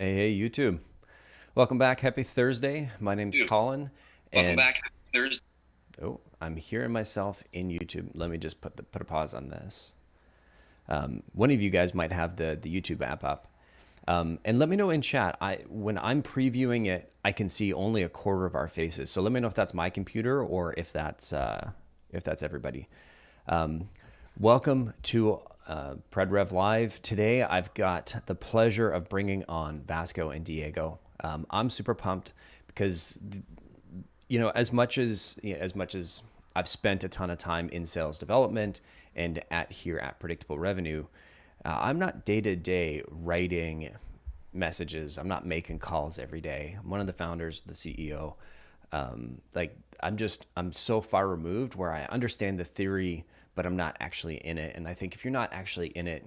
Hey, YouTube. Welcome back. Happy Thursday. My name's Colin. Welcome And back. Thursday. I'm hearing myself in YouTube. Let me just put a pause on this. One of you guys might have the YouTube app up. And let me know in chat. When I'm previewing it, I can see only a quarter of our faces. So let me know if that's my computer or if that's everybody. Welcome to PredRev Live. Today, I've got the pleasure of bringing on Vasco and Diego. I'm super pumped because, as much as I've spent a ton of time in sales development and here at Predictable Revenue, I'm not day to day writing messages. I'm not making calls every day. I'm one of the founders, the CEO. I'm so far removed where I understand the theory, but I'm not actually in it. And I think if you're not actually in it,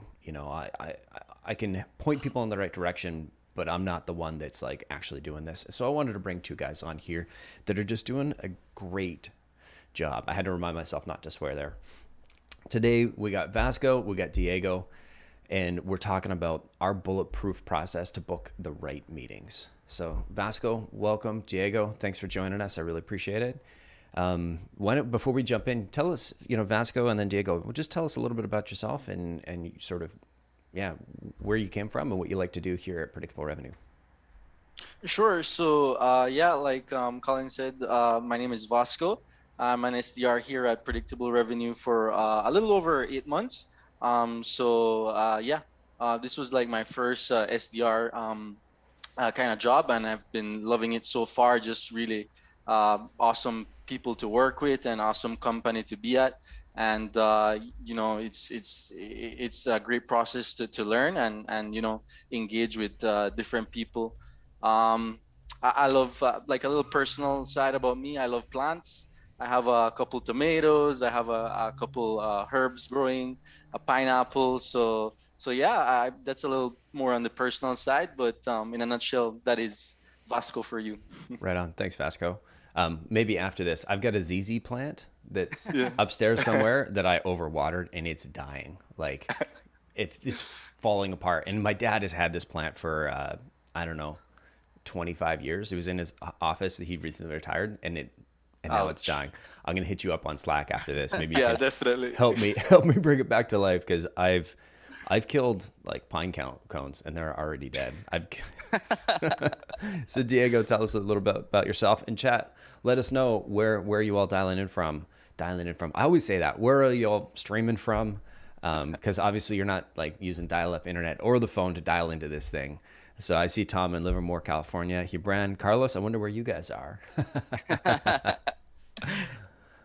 I can point people in the right direction, but I'm not the one that's like actually doing this. So I wanted to bring two guys on here that are just doing a great job. I had to remind myself not to swear there. Today we got Vasco, we got Diego, and we're talking about our bulletproof process to book the right meetings. So Vasco, welcome. Diego, thanks for joining us. I really appreciate it. Before we jump in, tell us, Vasco and then Diego, just tell us a little bit about yourself and sort of, where you came from and what you like to do here at Predictable Revenue. Sure. So, like Colin said, my name is Vasco. I'm an SDR here at Predictable Revenue for a little over 8 months. This was like my first SDR kind of job, and I've been loving it so far. Just really awesome people to work with and awesome company to be at. And it's a great process to learn and engage with different people. I love like a little personal side about me. I love plants. I have a couple tomatoes. I have a couple herbs growing, a pineapple. That's a little more on the personal side. But in a nutshell, that is Vasco for you. Right on. Thanks, Vasco. Maybe after this, I've got a ZZ plant that's Yeah. upstairs somewhere that I overwatered and it's dying. Like it's falling apart. And my dad has had this plant for, I don't know, 25 years. It was in his office that he recently retired and now it's Ouch. dying. I'm going to hit you up on Slack after this. Maybe you Yeah, can definitely. help me bring it back to life because I've killed like cones and they're already dead. So Diego, tell us a little bit about yourself in chat. Let us know where you all dialing in from. I always say that. Where are you all streaming from? Because obviously you're not like using dial-up internet or the phone to dial into this thing. So I see Tom in Livermore, California. Hebron, Carlos, I wonder where you guys are.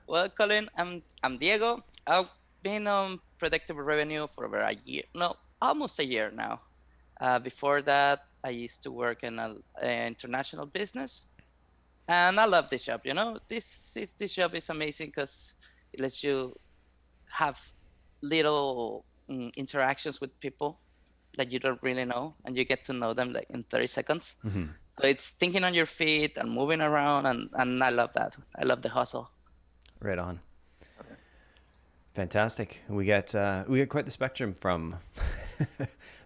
Well, Colin, I'm Diego. I've been on predictable revenue for over a year, no, almost a year now. Before that, I used to work in an international business, and I love this job. This job is amazing because it lets you have little interactions with people that you don't really know, and you get to know them like in 30 seconds. So it's thinking on your feet and moving around, and I love that. I love the hustle. Right on. Fantastic. We got quite the spectrum from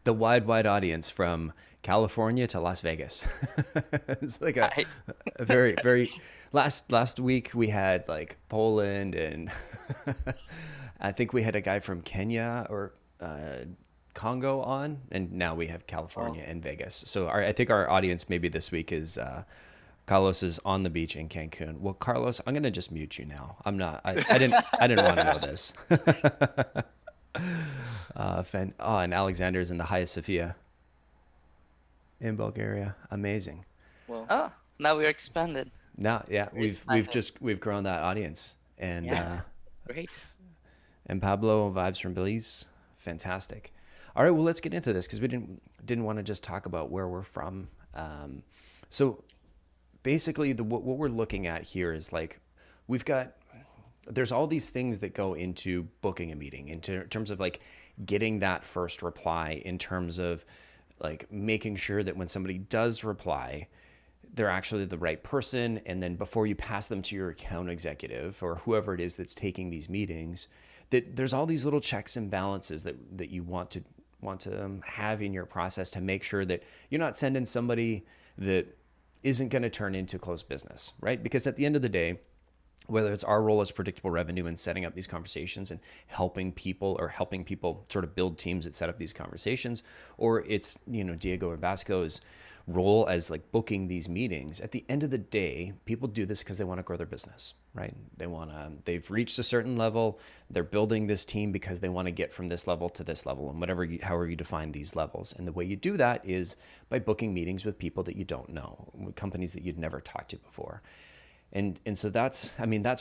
the wide audience from California to Las Vegas. It's like a very, very last week we had like Poland and I think we had a guy from Kenya or Congo on, and now we have California and Vegas. So I think our audience maybe this week is Carlos is on the beach in Cancun. Well, Carlos, I'm gonna just mute you now. I'm not. I didn't want to know this. And Alexander's in the Hagia Sophia in Bulgaria. Amazing. Well, Oh, now we're expanded. Now, yeah, Very we've grown that audience, and Yeah. Great. and Pablo vibes from Belize. Fantastic. All right, well, let's get into this because we didn't want to just talk about where we're from. So basically, what we're looking at here is like there's all these things that go into booking a meeting in terms of like getting that first reply, in terms of like making sure that when somebody does reply, they're actually the right person. And then before you pass them to your account executive or whoever it is that's taking these meetings, that there's all these little checks and balances that you want want to have in your process to make sure that you're not sending somebody that isn't going to turn into closed business, right? Because at the end of the day, whether it's our role as predictable revenue and setting up these conversations and helping people sort of build teams that set up these conversations, or it's, Diego or Vasco's role as like booking these meetings, at the end of the day, people do this because they want to grow their business, right? They've reached a certain level. They're building this team because they want to get from this level to this level, and however you define these levels. And the way you do that is by booking meetings with people that you don't know, with companies that you'd never talked to before. And so that's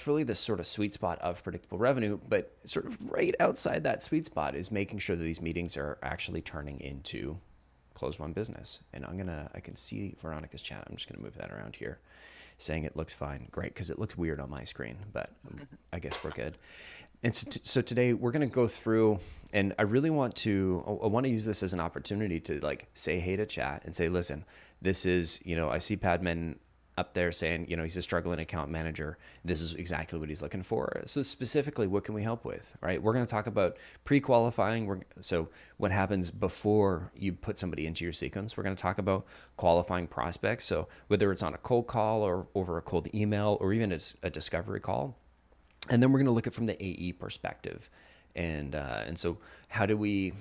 really the sort of sweet spot of predictable revenue, but sort of right outside that sweet spot is making sure that these meetings are actually turning into closed won business. And I can see Veronica's chat. I'm just going to move that around here, saying it looks fine. Great, because it looks weird on my screen, but I guess we're good. And so today we're going to go through, and I want to use this as an opportunity to like say hey to chat and say, listen, this is, I see Padman up there saying, he's a struggling account manager. This is exactly what he's looking for. So specifically, what can we help with, right? We're going to talk about pre-qualifying. So what happens before you put somebody into your sequence. We're going to talk about qualifying prospects. So whether it's on a cold call or over a cold email or even a discovery call. And then we're going to look at it from the AE perspective. And so how do we,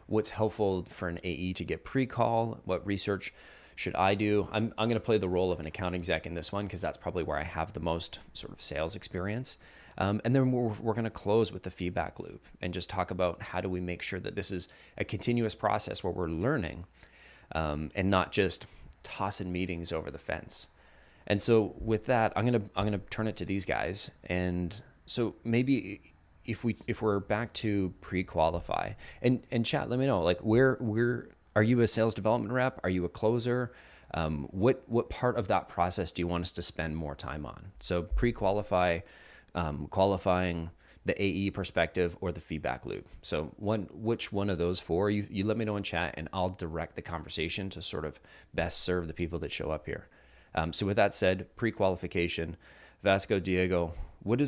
what's helpful for an AE to get pre-call? What research should I do? I'm going to play the role of an account exec in this one because that's probably where I have the most sort of sales experience. And then we're going to close with the feedback loop and just talk about how do we make sure that this is a continuous process where we're learning and not just tossing meetings over the fence. And so with that, I'm going to turn it to these guys. And so maybe if we're back to pre-qualify and chat, let me know, like where are you a sales development rep? Are you a closer? What part of that process do you want us to spend more time on? So pre-qualify, qualifying, the AE perspective, or the feedback loop. So which one of those four? You let me know in chat, and I'll direct the conversation to sort of best serve the people that show up here. So with that said, pre-qualification, Vasco, Diego, what are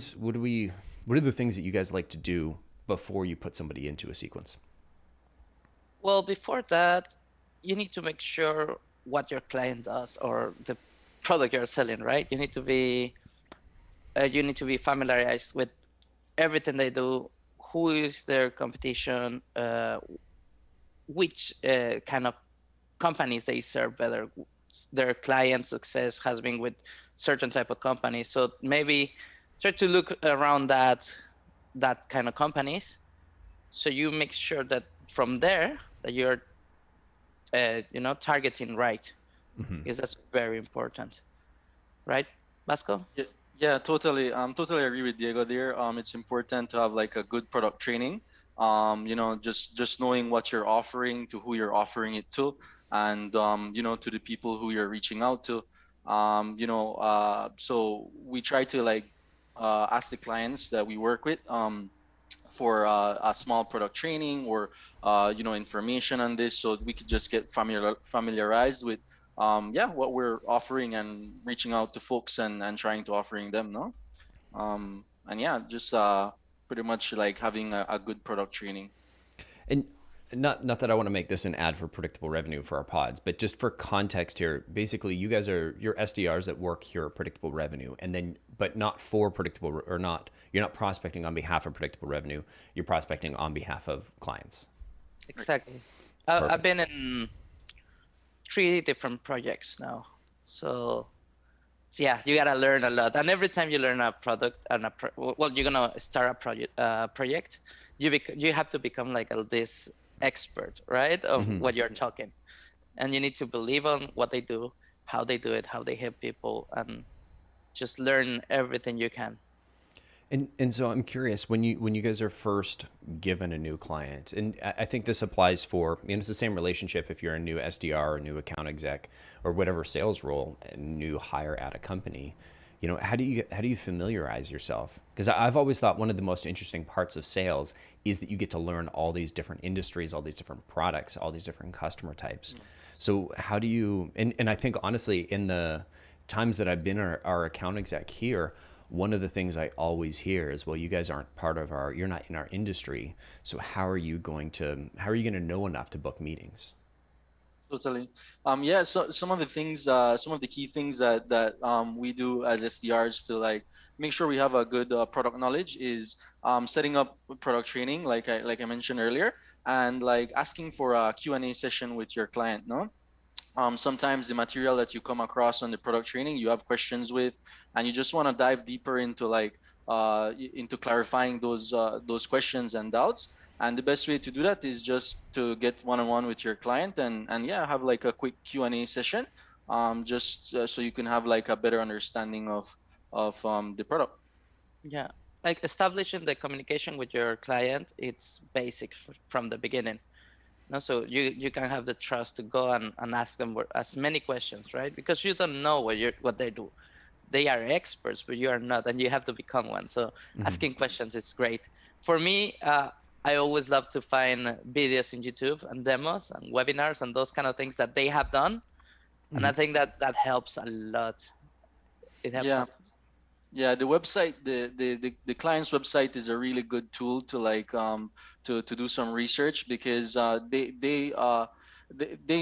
the things that you guys like to do before you put somebody into a sequence? Well, before that, you need to make sure what your client does or the product you're selling, right? You need to be familiarized with everything they do, who is their competition, which kind of companies they serve better. Their client success has been with certain type of companies. So maybe try to look around that kind of companies. So you make sure that from there that you're, targeting right, because that's very important, right, Vasco? Yeah, totally. Totally agree with Diego there. It's important to have like a good product training. Just knowing what you're offering, to who you're offering it to, and to the people who you're reaching out to. So we try to ask the clients that we work with for a small product training or information on this, so we could just get familiarized with what we're offering and reaching out to folks and trying to offering them, no? Just pretty much like having a good product training. And not that I want to make this an ad for predictable revenue for our pods, but just for context here, basically you guys are your SDRs that work here at predictable revenue, but not for predictable, or not, you're not prospecting on behalf of predictable revenue, you're prospecting on behalf of clients. Exactly. I've been in 3 different projects now. So yeah, you gotta learn a lot. And every time you learn a product and you're gonna start a project, you have to become like this expert, right, of what you're talking, and you need to believe on what they do, how they do it, how they help people, and just learn everything you can. And so I'm curious, when you guys are first given a new client, and I think this applies for, it's the same relationship if you're a new SDR or a new account exec or whatever sales role, a new hire at a company. How do you familiarize yourself? Because I've always thought one of the most interesting parts of sales is that you get to learn all these different industries, all these different products, all these different customer types. So how do you, and I think honestly, in the times that I've been our account exec here, one of the things I always hear is, well, you guys aren't you're not in our industry. So how are you going to know enough to book meetings? Totally. Yeah. So some of the things, some of the key things that we do as SDRs to like make sure we have a good product knowledge is setting up product training, like I mentioned earlier, and like asking for a Q&A session with your client. No. Sometimes the material that you come across on the product training, you have questions with, and you just want to dive deeper into like into clarifying those questions and doubts. And the best way to do that is just to get one-on-one with your client and yeah, have like a quick Q&A session, just so you can have like a better understanding of the product. Yeah, like establishing the communication with your client, it's basic from the beginning. No, so you can have the trust to go and ask them as many questions, right? Because you don't know what they do. They are experts, but you are not, and you have to become one. So asking questions is great. For me, I always love to find videos in YouTube and demos and webinars and those kind of things that they have done, and I think that helps a lot. It helps Yeah. a lot. Yeah, the website, the client's website is a really good tool to like to do some research, because they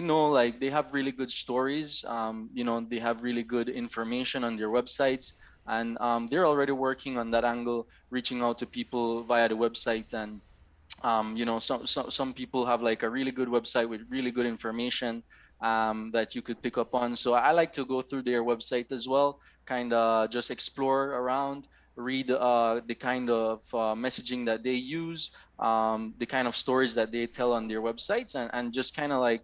know, like they have really good stories. You know, they have really good information on their websites, and they're already working on that angle, reaching out to people via the website. And you know, some people have like a really good website with really good information that you could pick up on. So I like to go through their website as well, kind of just explore around, read the kind of messaging that they use, the kind of stories that they tell on their websites, and just kind of like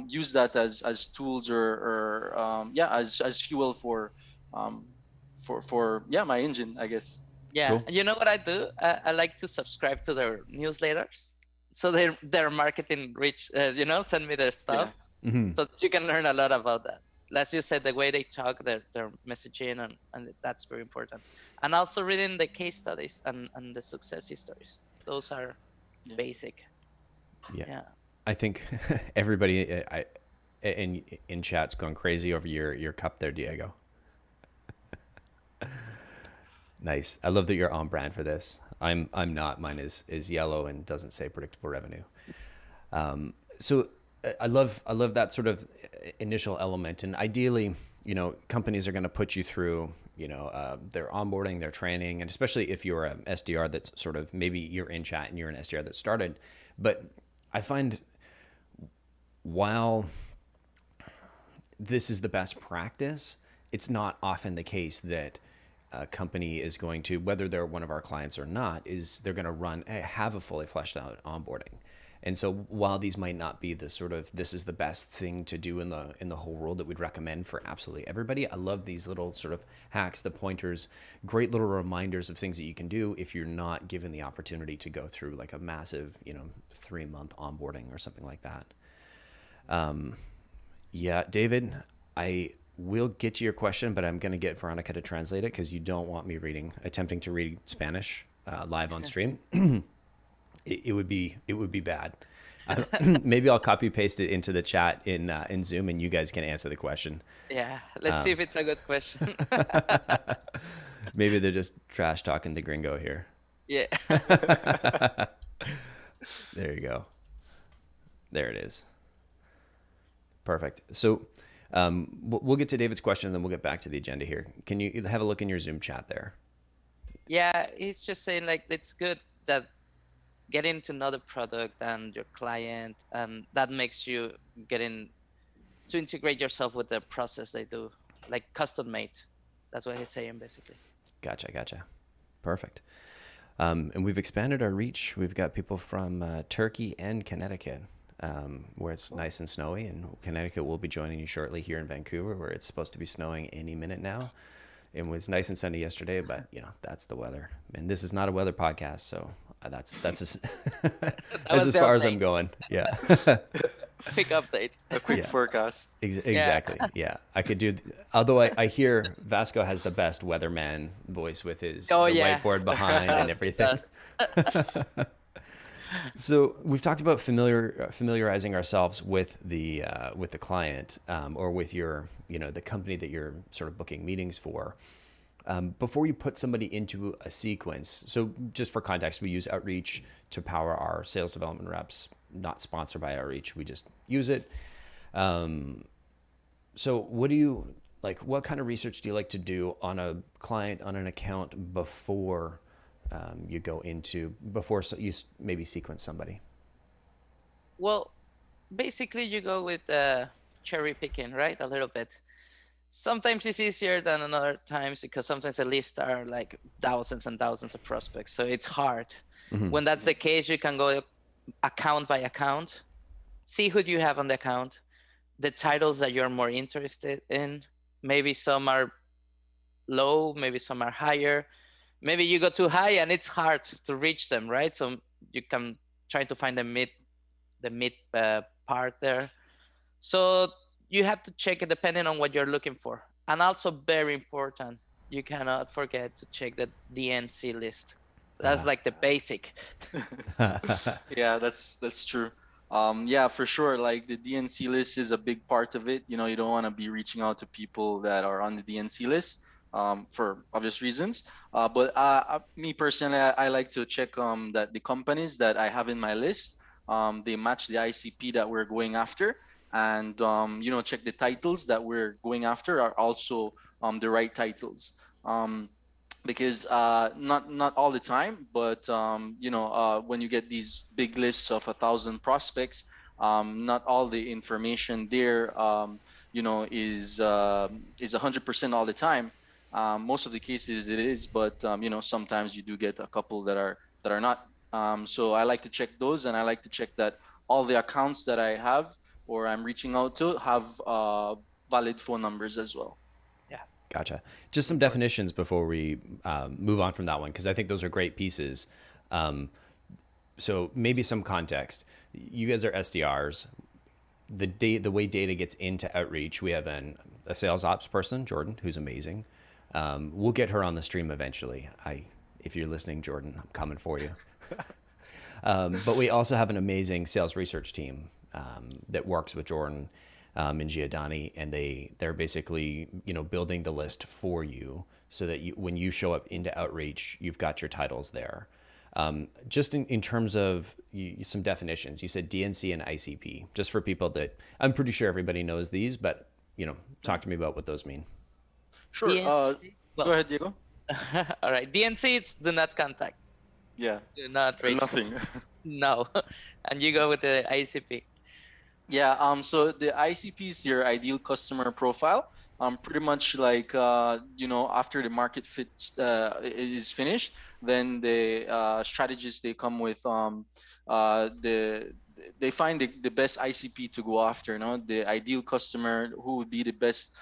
use that as tools or yeah, as fuel for yeah, my engine, I guess. Yeah, Cool. you know what I do? I like to subscribe to their newsletters, so their marketing reach, send me their stuff, so you can learn a lot about that. As you said, the way they talk, their messaging, and that's very important. And also reading the case studies and the success stories. Those are basic. Yeah. I think everybody in chat's going crazy over your cup there, Diego. Nice. I love that you're on brand for this. I'm not. Mine is yellow and doesn't say predictable revenue. So I love that sort of initial element. And ideally, you know, companies are going to put you through, you know, their onboarding, their training, and especially if you're an SDR that's sort of, maybe you're in chat and you're an SDR that started. But I find while this is the best practice, it's not often the case that a company is going to, whether they're one of our clients or not, is they're going to have a fully fleshed out onboarding. And so while these might not be the sort of, this is the best thing to do in the whole world that we'd recommend for absolutely everybody, I love these little sort of hacks, the pointers, great little reminders of things that you can do if you're not given the opportunity to go through like a massive, 3-month onboarding or something like that. Yeah, David, I will get to your question, but I'm going to get Veronica to translate it because you don't want me attempting to read Spanish live on stream. It would be bad. Maybe I'll copy paste it into the chat in Zoom, and you guys can answer the question. Yeah, let's see if it's a good question. Maybe they're just trash talking the gringo here. Yeah. There you go. There it is. Perfect. So we'll get to David's question, and then we'll get back to the agenda here. Can you have a look in your Zoom chat there? Yeah, he's just saying like it's good that getting to know the product and your client, and that makes you getting to integrate yourself with the process they do, like custom made. That's what he's saying basically. Gotcha. Perfect. And we've expanded our reach. We've got people from Turkey and Connecticut, where it's nice and snowy, and Connecticut will be joining you shortly here in Vancouver, where it's supposed to be snowing any minute now. It was nice and sunny yesterday, but that's the weather. And this is not a weather podcast, so that's as far as I'm going. Yeah. Quick update. A quick forecast. Exactly. Yeah. I could do, although I hear Vasco has the best weatherman voice with his whiteboard behind and everything. So we've talked about familiarizing ourselves with the client, or with your, the company that you're sort of booking meetings for. before you put somebody into a sequence. So just for context, we use Outreach to power our sales development reps, not sponsored by Outreach. We just use it. So what do you like? What kind of research do you like to do on a client, on an account before you go into, before you maybe sequence somebody? Well, basically you go with cherry picking, right? A little bit. Sometimes it's easier than other times because sometimes the lists are like thousands and thousands of prospects. So it's hard. When that's the case, you can go account by account, see who you have on the account, the titles that you're more interested in. Maybe some are low, maybe some are higher. Maybe you go too high and it's hard to reach them, right? So you can try to find the mid part there. So you have to check it depending on what you're looking for. And also very important, you cannot forget to check the DNC list. That's like the basic. Yeah, that's true. Yeah, for sure. Like the DNC list is a big part of it. You know, you don't want to be reaching out to people that are on the DNC list for obvious reasons. But me personally, I like to check that the companies that I have in my list, they match the ICP that we're going after, and you know, check the titles that we're going after are also the right titles. Because not all the time, but you know, when you get these big lists of 1,000 prospects, not all the information there, you know, is 100% all the time. Most of the cases it is, but you know, sometimes you do get a couple that are not. So I like to check those, and I like to check that all the accounts that I have or I'm reaching out to have valid phone numbers as well. Gotcha. Just some definitions before we move on from that one, because I think those are great pieces. So maybe some context. You guys are SDRs. The way data gets into Outreach, we have a sales ops person, Jordan, who's amazing. We'll get her on the stream eventually. If you're listening, Jordan, I'm coming for you. But we also have an amazing sales research team that works with Jordan and Giordani, and they're basically, you know, building the list for you so that when you show up into Outreach, you've got your titles there. Just in terms of some definitions, you said DNC and ICP, just for people that I'm pretty sure everybody knows these, but you know, talk to me about what those mean. Sure. Go ahead, Diego. All right. DNC, it's do not contact. Yeah. Do not reach. Nothing. No. And you go with the ICP. Yeah, so the ICP is your ideal customer profile. Pretty much like, you know, after the market fit is finished, then the strategists, they come with they find the best ICP to go after, you know, the ideal customer who would be the best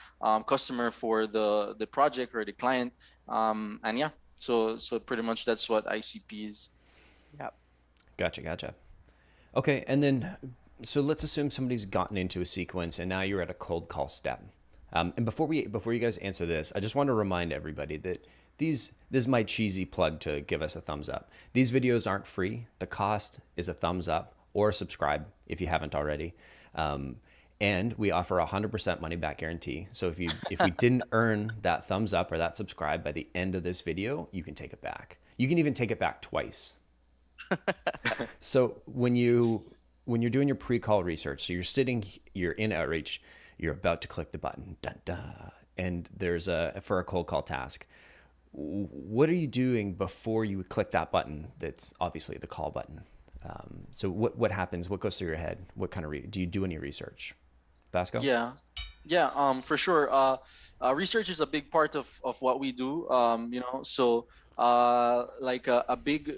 customer for the project or the client. And yeah, so pretty much that's what ICP is. Yeah. Gotcha. Okay, and then so let's assume somebody's gotten into a sequence and now you're at a cold call step. And before you guys answer this, I just want to remind everybody that this is my cheesy plug to give us a thumbs up. These videos aren't free. The cost is a thumbs up or subscribe if you haven't already. And we offer 100% money back guarantee. So if we didn't earn that thumbs up or that subscribe by the end of this video, you can take it back. You can even take it back twice. So when you're doing your pre-call research, so you're in Outreach, you're about to click the button, dun, dun, and there's for a cold call task. What are you doing before you click that button? That's obviously the call button. So what happens? What goes through your head? What kind of do you do any research? Vasco? Yeah. For sure. Research is a big part of what we do. You know, so like a big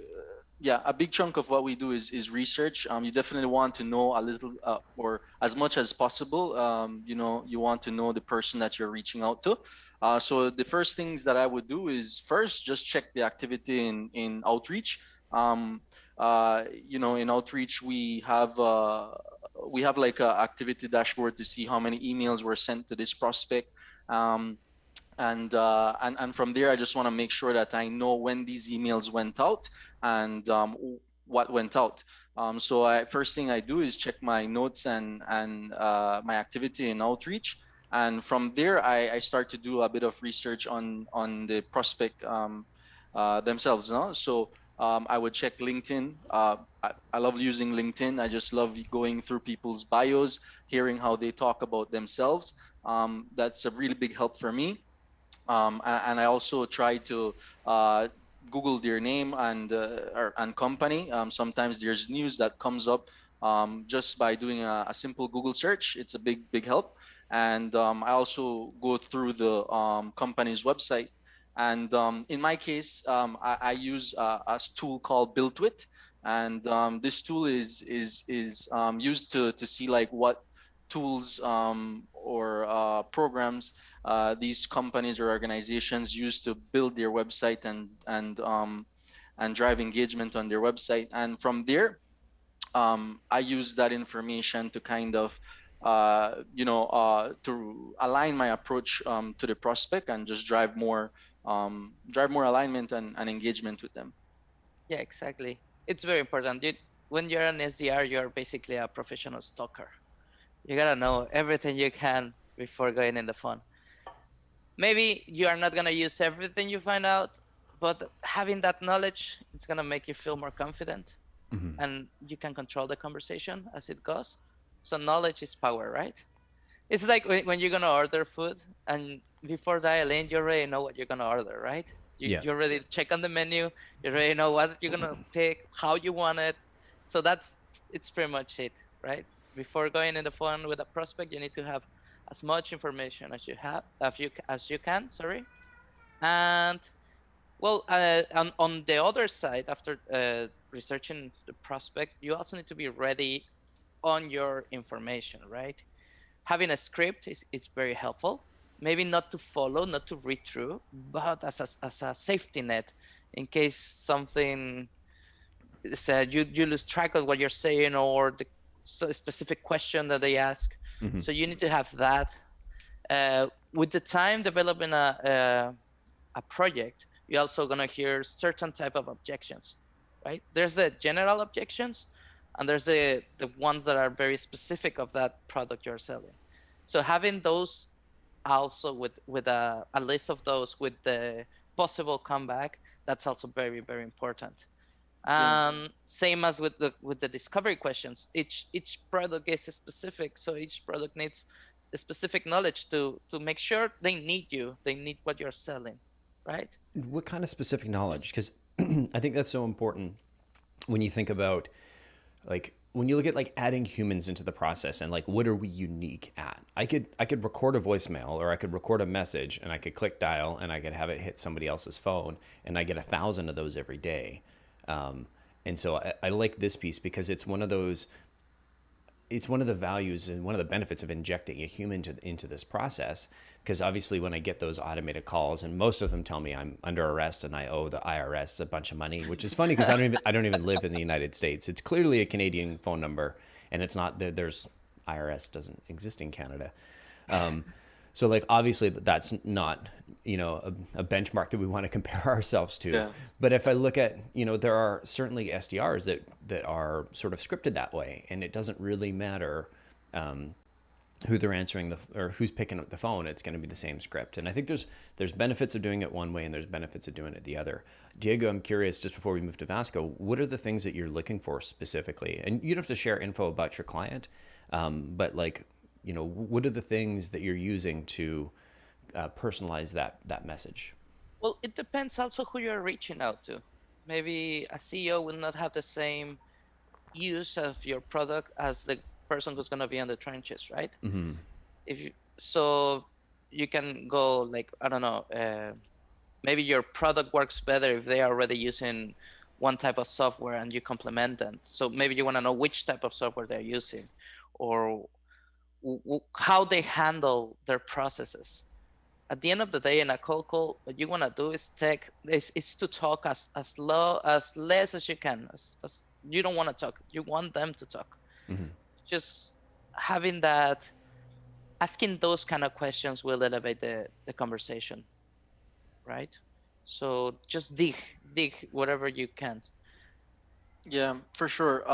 chunk of what we do is research. You definitely want to know a little or as much as possible. You know, you want to know the person that you're reaching out to. So the first things that I would do is first just check the activity in Outreach. You know, in Outreach we have like a activity dashboard to see how many emails were sent to this prospect. And from there, I just want to make sure that I know when these emails went out and what went out. So first thing I do is check my notes and my activity in Outreach. And from there, I start to do a bit of research on the prospect themselves. No? So I would check LinkedIn. I love using LinkedIn. I just love going through people's bios, hearing how they talk about themselves. That's a really big help for me. And I also try to Google their name and company. Sometimes there's news that comes up just by doing a simple Google search. It's a big help. And I also go through the company's website. And in my case, I use a tool called BuiltWit, and this tool is used to see like what tools or programs these companies or organizations use to build their website and drive engagement on their website. And from there, I use that information to kind of to align my approach to the prospect and just drive more alignment and engagement with them. Yeah, exactly. It's very important. When you're an SDR, you're basically a professional stalker. You gotta know everything you can before going in the phone. Maybe you are not gonna use everything you find out, but having that knowledge, it's gonna make you feel more confident, and you can control the conversation as it goes. So knowledge is power, right? It's like when you're gonna order food, and before dialing, you already know what you're gonna order, right? You already check on the menu. You already know what you're gonna pick, how you want it. So it's pretty much it, right? Before going in the phone with a prospect, you need to have as much information as you have, as you can. Sorry, and well, on the other side, after researching the prospect, you also need to be ready on your information, right? Having a script is very helpful. Maybe not to follow, not to read through, but as a safety net in case something said you lose track of what you're saying or the specific question that they ask. So you need to have that. With the time developing a project, you're also gonna hear certain type of objections, right? There's the general objections, and there's the ones that are very specific of that product you're selling. So having those also with a list of those with the possible comeback, that's also very, very important. Same as with the discovery questions, each product is specific, so each product needs a specific knowledge to make sure they need what you're selling, right? What kind of specific knowledge? Because I think that's so important when you think about, like, when you look at like adding humans into the process and like what are we unique at? I could record a voicemail, or I could record a message, and I could click dial and I could have it hit somebody else's phone, and I get 1,000 of those every day. And so I like this piece because it's one of those. It's one of the values and one of the benefits of injecting a human into this process, because obviously when I get those automated calls, and most of them tell me I'm under arrest and I owe the IRS a bunch of money, which is funny because I don't even live in the United States. It's clearly a Canadian phone number, and it's not. There's IRS doesn't exist in Canada. So like obviously that's not, a benchmark that we want to compare ourselves to. Yeah. But if I look at, there are certainly SDRs that are sort of scripted that way, and it doesn't really matter who they're answering or who's picking up the phone. It's going to be the same script. And I think there's benefits of doing it one way and there's benefits of doing it the other. Diego, I'm curious, just before we move to Vasco, what are the things that you're looking for specifically? And you don't have to share info about your client, but like, what are the things that you're using to personalize that message? Well, it depends also who you're reaching out to. Maybe a CEO will not have the same use of your product as the person who's going to be on the trenches, right? So you can go like, I don't know, maybe your product works better if they are already using one type of software and you complement them. So maybe you want to know which type of software they're using, or how they handle their processes. At the end of the day, in a cold call, what you want to do is to talk as less as you can. As you don't want to talk, you want them to talk. Just having that, asking those kind of questions will elevate the conversation, right? So just dig whatever you can. Yeah, for sure.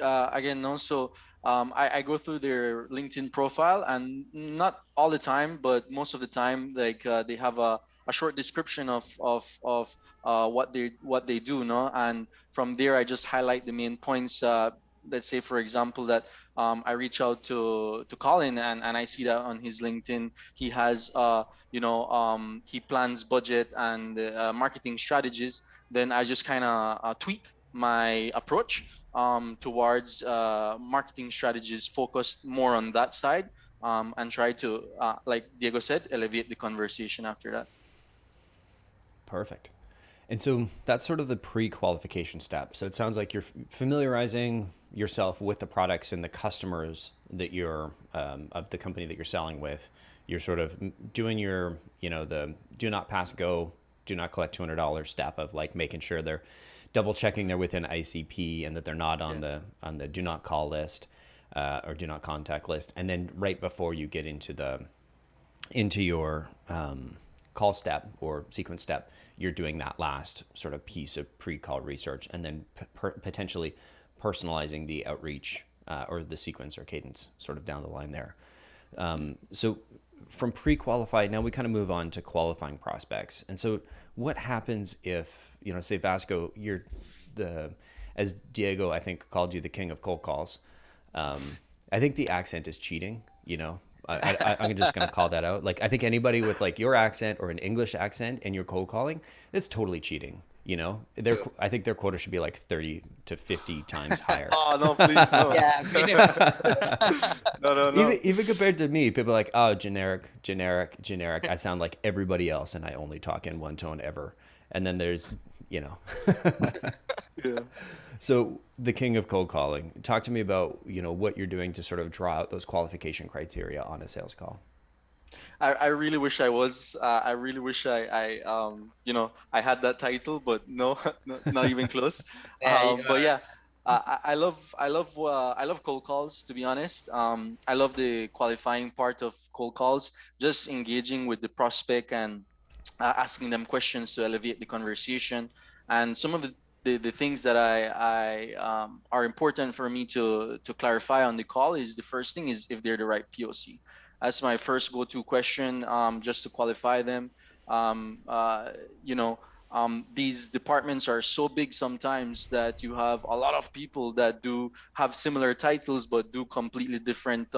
Again, no. So I go through their LinkedIn profile, and not all the time, but most of the time, they have a short description of what they do, no. And from there, I just highlight the main points. Let's say, for example, that I reach out to Colin, and I see that on his LinkedIn he has he plans budget and marketing strategies. Then I just kind of tweak my approach towards marketing strategies focused more on that side, and try to, like Diego said, elevate the conversation after that. Perfect. And so that's sort of the pre-qualification step. So it sounds like you're familiarizing yourself with the products and the customers that you're of the company that you're selling with. You're sort of doing your, the do not pass go, do not collect $200 step of like making sure they're double checking they're within ICP and that they're not Yeah. on the do not call list or do not contact list. And then right before you get into your call step or sequence step, you're doing that last sort of piece of pre-call research, and then potentially personalizing the outreach or the sequence or cadence sort of down the line there. So from pre-qualified, now we kind of move on to qualifying prospects. And so what happens if, say Vasco, you're as Diego, I think, called you the king of cold calls. I think the accent is cheating, I'm just going to call that out. Like, I think anybody with like your accent or an English accent and you're cold calling, it's totally cheating. I think their quota should be like 30 to 50 times higher. Oh no, please no. Yeah, minimum. No, no, no. Even compared to me, people are like, oh, generic, generic, generic. I sound like everybody else and I only talk in one tone ever. And then there's, you know. Yeah. So the king of cold calling, talk to me about, what you're doing to sort of draw out those qualification criteria on a sales call. I really wish I was. I really wish I had that title, but no, not even close. Yeah, you But are. yeah, I love cold calls. To be honest, I love the qualifying part of cold calls, just engaging with the prospect and asking them questions to elevate the conversation. And some of the things that I are important for me to clarify on the call is, the first thing is if they're the right POC. That's my first go-to question, just to qualify them. Um, uh, you know, these departments are so big sometimes that you have a lot of people that do have similar titles but do completely different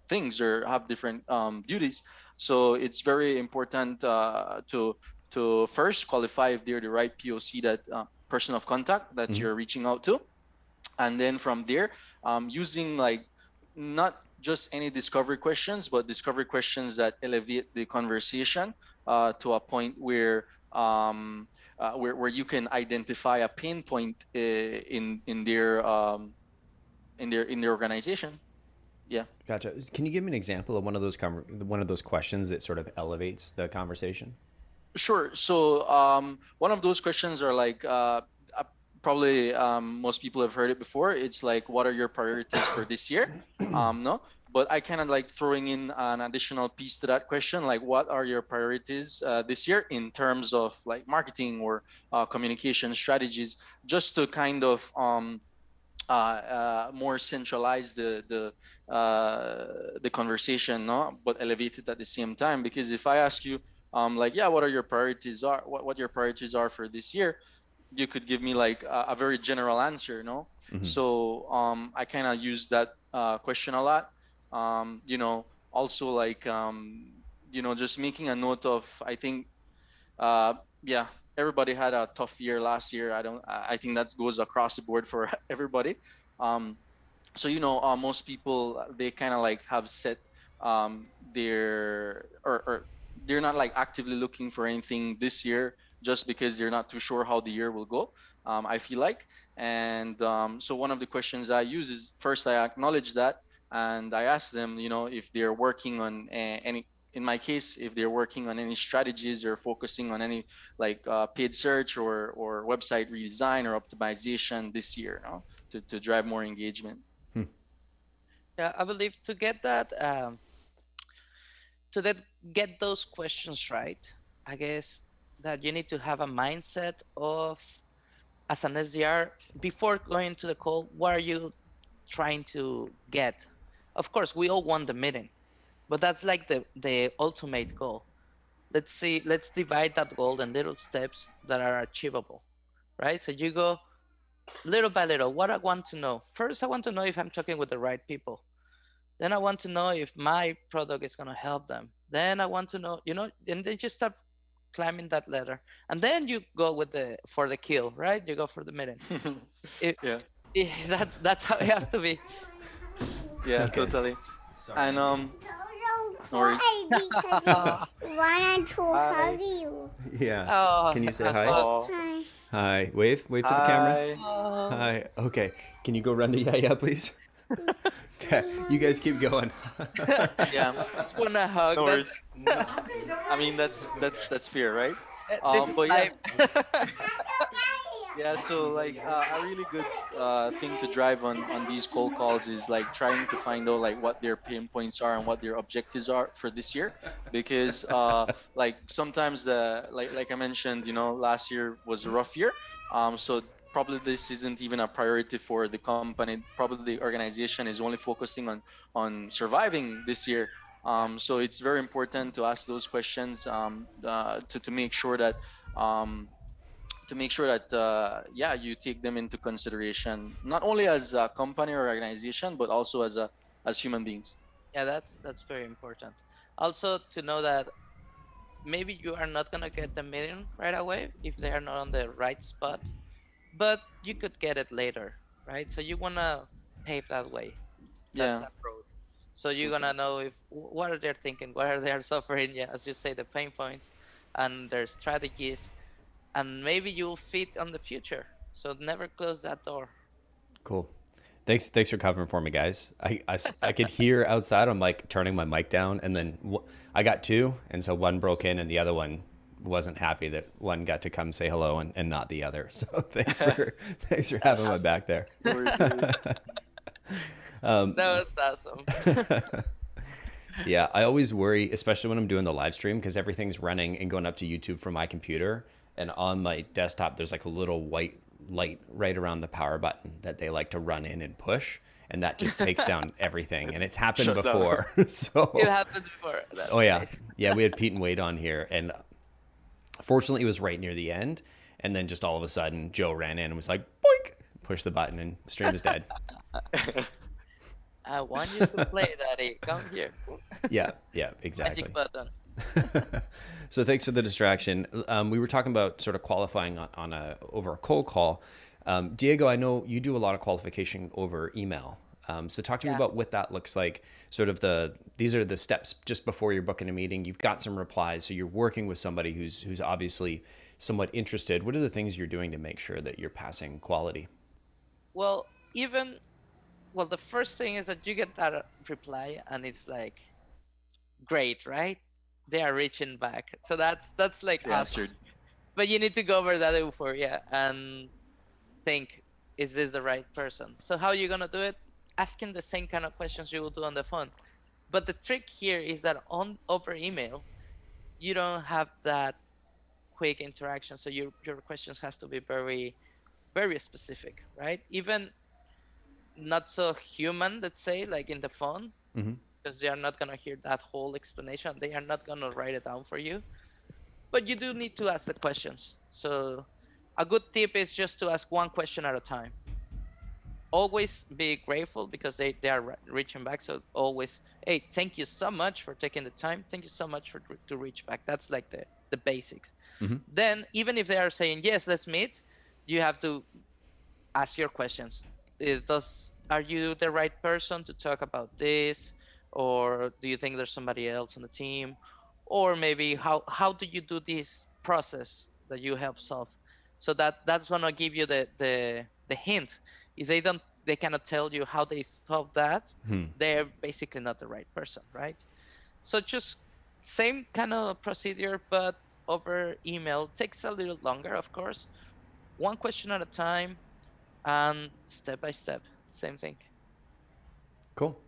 things, or have different duties. So it's very important to first qualify if they're the right POC, that person of contact that Mm-hmm. you're reaching out to. And then from there, using like not just any discovery questions, but discovery questions that elevate the conversation to a point where you can identify a pain point in their organization. Yeah. Gotcha. Can you give me an example of one of those questions that sort of elevates the conversation? Sure. So one of those questions are like, probably most people have heard it before. It's like, what are your priorities for this year? No, but I kind of like throwing in an additional piece to that question, like, what are your priorities this year in terms of like marketing or communication strategies, just to kind of more centralize the conversation, no, but elevate it at the same time. Because if I ask you, like, yeah, what are your priorities are what your priorities are for this year, you could give me like a very general answer, no. Mm-hmm. So I kind of use that question a lot. Also, like, just making a note of, I think, uh, yeah, everybody had a tough year last year. I think that goes across the board for everybody. um, so most people, they kind of like have set their, or they're not like actively looking for anything this year, just because they're not too sure how the year will go, I feel like. And so one of the questions I use is, first I acknowledge that, and I ask them, if they're working on any, in my case, if they're working on any strategies or focusing on any like paid search or website redesign or optimization this year, no, to drive more engagement. Yeah, I believe to get that, to that, get those questions right, I guess that you need to have a mindset of as an SDR, before going to the call, what are you trying to get? Of course, we all want the meeting, but that's like the ultimate goal. Let's divide that goal in little steps that are achievable, right? So you go little by little. What I want to know first, I want to know if I'm talking with the right people. Then I want to know if my product is going to help them. Then I want to know, and then you start climbing that ladder, and then you go with for the kill, right? You go for the meeting. Yeah. That's how it has to be. Yeah, Okay. totally. Sorry. And So Or- because I wanted to Hi. hug you. Yeah. Oh, Can you say I hi? thought- Oh, Hi. Hi. Wave to the camera. hi. oh. Hi. Okay. Can you go run to Yaya, please? Okay. You guys keep going. Yeah. Just wanna hug. No That's- worries. I mean, that's fair, right? this is But yeah, life. yeah. So like a really good thing to drive on these cold calls is like trying to find out like what their pain points are and what their objectives are for this year, because like sometimes like I mentioned, last year was a rough year. So probably this isn't even a priority for the company. Probably the organization is only focusing on surviving this year. So it's very important to ask those questions, to make sure that um, yeah, you take them into consideration, not only as a company or organization, but also as human beings. Yeah, that's very important. Also to know that maybe you are not gonna get the meeting right away if they are not on the right spot, but you could get it later, right? So you wanna pave that way, Yeah. that road. So you're gonna know if what are they thinking, what are they suffering, yeah, as you say, the pain points and their strategies, and maybe you'll fit on the future. So never close that door. Cool. Thanks for covering for me, guys. I could hear outside. I'm like turning my mic down, and then I got two, and so one broke in, and the other one wasn't happy that one got to come say hello and not the other. So thanks for having my back there. No worries, no worries. That was awesome. Yeah, I always worry, especially when I'm doing the live stream, because everything's running and going up to YouTube from my computer, and on my desktop there's like a little white light right around the power button that they like to run in and push, and that just takes down everything. And it's happened Shut down. before. So It happened before. That's oh yeah, nice. yeah, we had Pete and Wade on here, and fortunately it was right near the end, and then just all of a sudden Joe ran in and was like boink, pushed the button, and stream is dead. I want you to play, Daddy. Come here. Yeah, exactly. Magic button. So thanks for the distraction. We were talking about sort of qualifying over a cold call. Diego, I know you do a lot of qualification over email. So talk to me Yeah. about what that looks like. Sort of these are the steps just before you're booking a meeting. You've got some replies, so you're working with somebody who's obviously somewhat interested. What are the things you're doing to make sure that you're passing quality? Well, the first thing is that you get that reply and it's like, great, right? They are reaching back. So that's like They awesome. answered. But you need to go over that before, yeah, and think, is this the right person? So how are you gonna do it? Asking the same kind of questions you will do on the phone. But the trick here is that over email, you don't have that quick interaction. So your questions have to be very, very specific, right? Even not so human, let's say, like in the phone, Mm-hmm. because they are not gonna hear that whole explanation. They are not gonna write it down for you. But you do need to ask the questions. So a good tip is just to ask one question at a time. Always be grateful because they are reaching back. So always, hey, thank you so much for taking the time. Thank you so much to reach back. That's like the basics. Mm-hmm. Then even if they are saying, yes, let's meet, you have to ask your questions. Are you the right person to talk about this? Or do you think there's somebody else on the team? Or maybe how do you do this process that you have solved? So that's gonna give you the hint. If they cannot tell you how they solve that, they're basically not the right person, right? So just same kind of procedure, but over email. Takes a little longer, of course. One question at a time, and step by step, same thing. Cool.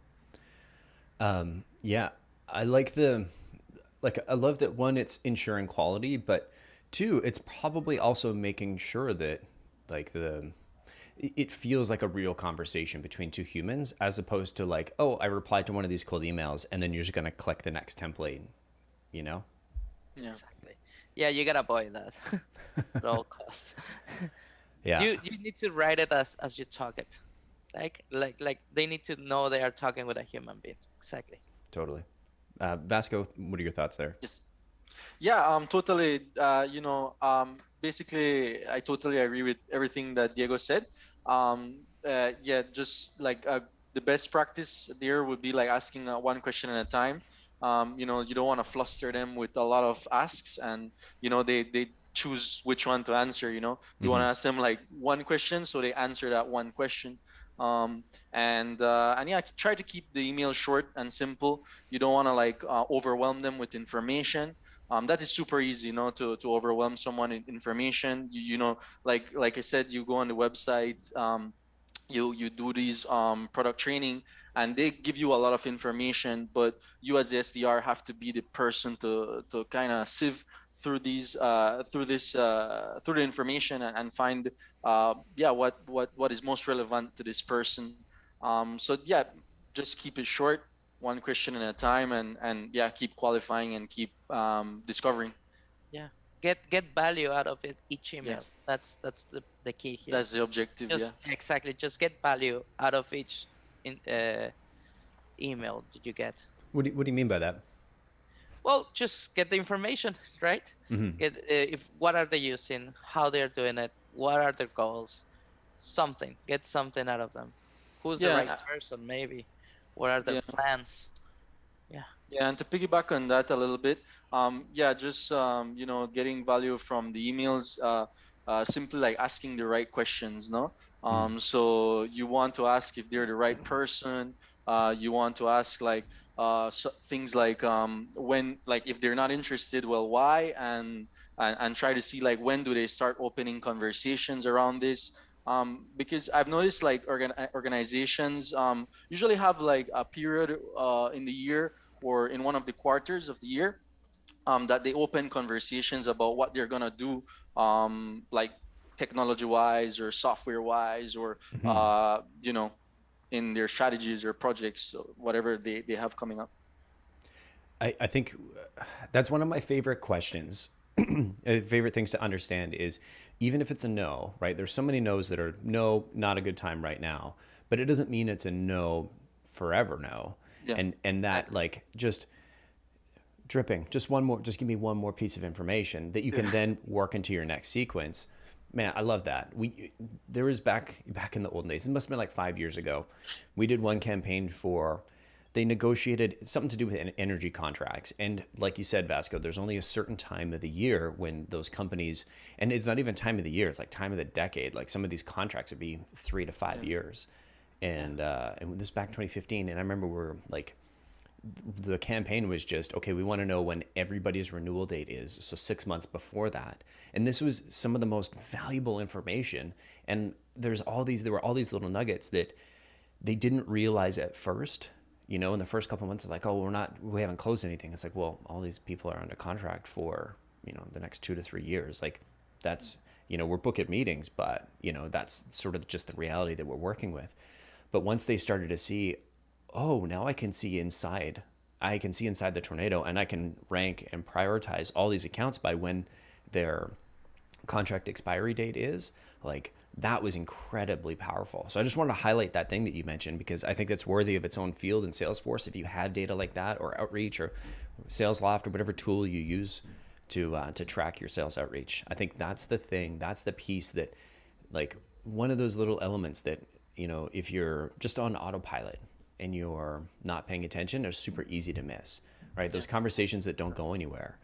Yeah, I I love that one, it's ensuring quality, but two, it's probably also making sure that like it feels like a real conversation between two humans, as opposed to like, oh, I replied to one of these cold emails and then you're just going to click the next template, you know? Yeah. Exactly. Yeah, you gotta avoid that at all costs. Yeah, You need to write it as you talk it, like they need to know they are talking with a human being. Exactly. totally. Vasco, what are your thoughts there? Yes. Yeah, totally. Basically, I totally agree with everything that Diego said. Yeah, just like the best practice there would be like asking one question at a time. You don't want to fluster them with a lot of asks, and they choose which one to answer. You want to ask them like one question, so they answer that one question. And yeah, try to keep the email short and simple. You don't want to like overwhelm them with information. That is super easy, to overwhelm someone in information. Like I said, you go on the website, you do these product training, and they give you a lot of information, but you as the SDR have to be the person to kind of sieve through through the information, and find yeah, what is most relevant to this person. So yeah, just keep it short, one question at a time, and yeah, keep qualifying and keep discovering. Yeah. Get value out of it each Yeah, email. That's the key here. that's the objective. Yeah. Just exactly, just get value out of each email that you get. What do you mean by that? Well, just get the information, right? Get if what are they using, how they're doing it, what are their goals, something. Get something out of them. Who's the Yeah. right person? Maybe. What are their Yeah. plans? Yeah. Yeah, and to piggyback on that a little bit, yeah, just getting value from the emails, simply like asking the right questions, no? So you want to ask if they're the right person. You want to ask like things like when, like if they're not interested, well, why? And try to see like when do they start opening conversations around this. Because I've noticed like organizations usually have like a period in the year or in one of the quarters of the year, that they open conversations about what they're gonna do, like technology-wise or software-wise, or in their strategies or projects, or whatever they have coming up. I think that's one of my favorite questions. Favorite things to understand is, even if it's a no, right? There's so many no's that are no, not a good time right now, but it doesn't mean it's a no forever no. Yeah. And that like just dripping, just give me one more piece of information that you can then work into your next sequence. Man, I love that. There was back in the olden days, it must have been like 5 years ago, we did one campaign they negotiated something to do with energy contracts. And like you said, Vasco, there's only a certain time of the year when those companies, and it's not even time of the year, it's like time of the decade. Like some of these contracts would be 3 to 5 years. And this back in 2015. And I remember the campaign was just, okay, we want to know when everybody's renewal date is. So 6 months before that. And this was some of the most valuable information. And there were all these little nuggets that they didn't realize at first. In the first couple of months, of like, oh, we haven't closed anything. It's like, well, all these people are under contract for, the next 2 to 3 years. Like that's, we're booked at meetings, but that's sort of just the reality that we're working with. But once they started to see, oh, now I can see inside the tornado, and I can rank and prioritize all these accounts by when their contract expiry date is, like that was incredibly powerful. So I just wanted to highlight that thing that you mentioned, because I think that's worthy of its own field in Salesforce. If you have data like that, or Outreach or SalesLoft or whatever tool you use to track your sales outreach, I think that's the thing, that's the piece that, like, one of those little elements that, if you're just on autopilot and you're not paying attention, they're super easy to miss, right? Those conversations that don't go anywhere.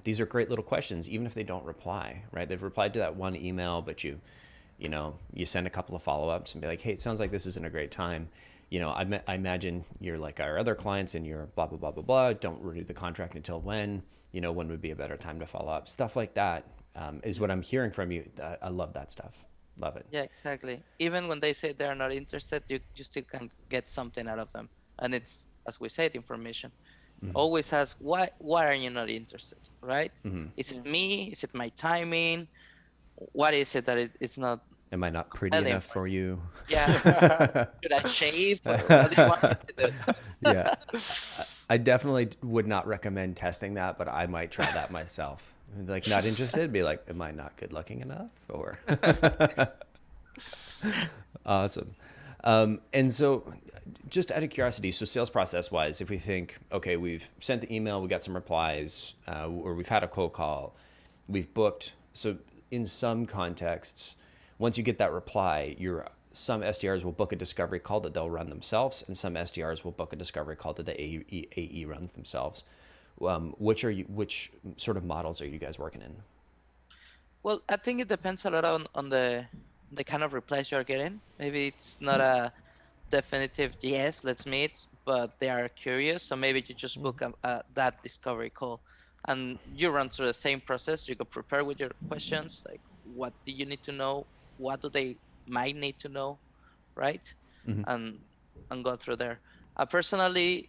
These are great little questions, even if they don't reply, right? They've replied to that one email, but you send a couple of follow-ups and be like, hey, it sounds like this isn't a great time. I imagine you're like our other clients and you're blah, blah, blah, blah, blah. Don't renew the contract until when would be a better time to follow up? Stuff like that is what I'm hearing from you. I love that stuff. Love it. Yeah, exactly. Even when they say they're not interested, you still can get something out of them. And it's, as we said, information. Always ask, why are you not interested, right? Is it me? Is it my timing? what is it that it's not? Am I not pretty Well, enough for you? Yeah. Should I shave? Or what do you want me to do? Yeah. I definitely would not recommend testing that, but I might try that myself. Like, not interested, be like, am I not good looking enough? Or awesome. And so just out of curiosity, so sales process wise, if we think, okay, we've sent the email, we got some replies, or we've had a cold call, we've booked. So in some contexts, once you get that reply, some SDRs will book a discovery call that they'll run themselves, and some SDRs will book a discovery call that the AE runs themselves. Which sort of models are you guys working in? Well, I think it depends a lot on the kind of replies you're getting. Maybe it's not a definitive yes, let's meet, but they are curious. So maybe you just book that discovery call, and you run through the same process. You go prepare with your questions, like what do you need to know, what do they might need to know, right? Mm-hmm. And go through there. Personally,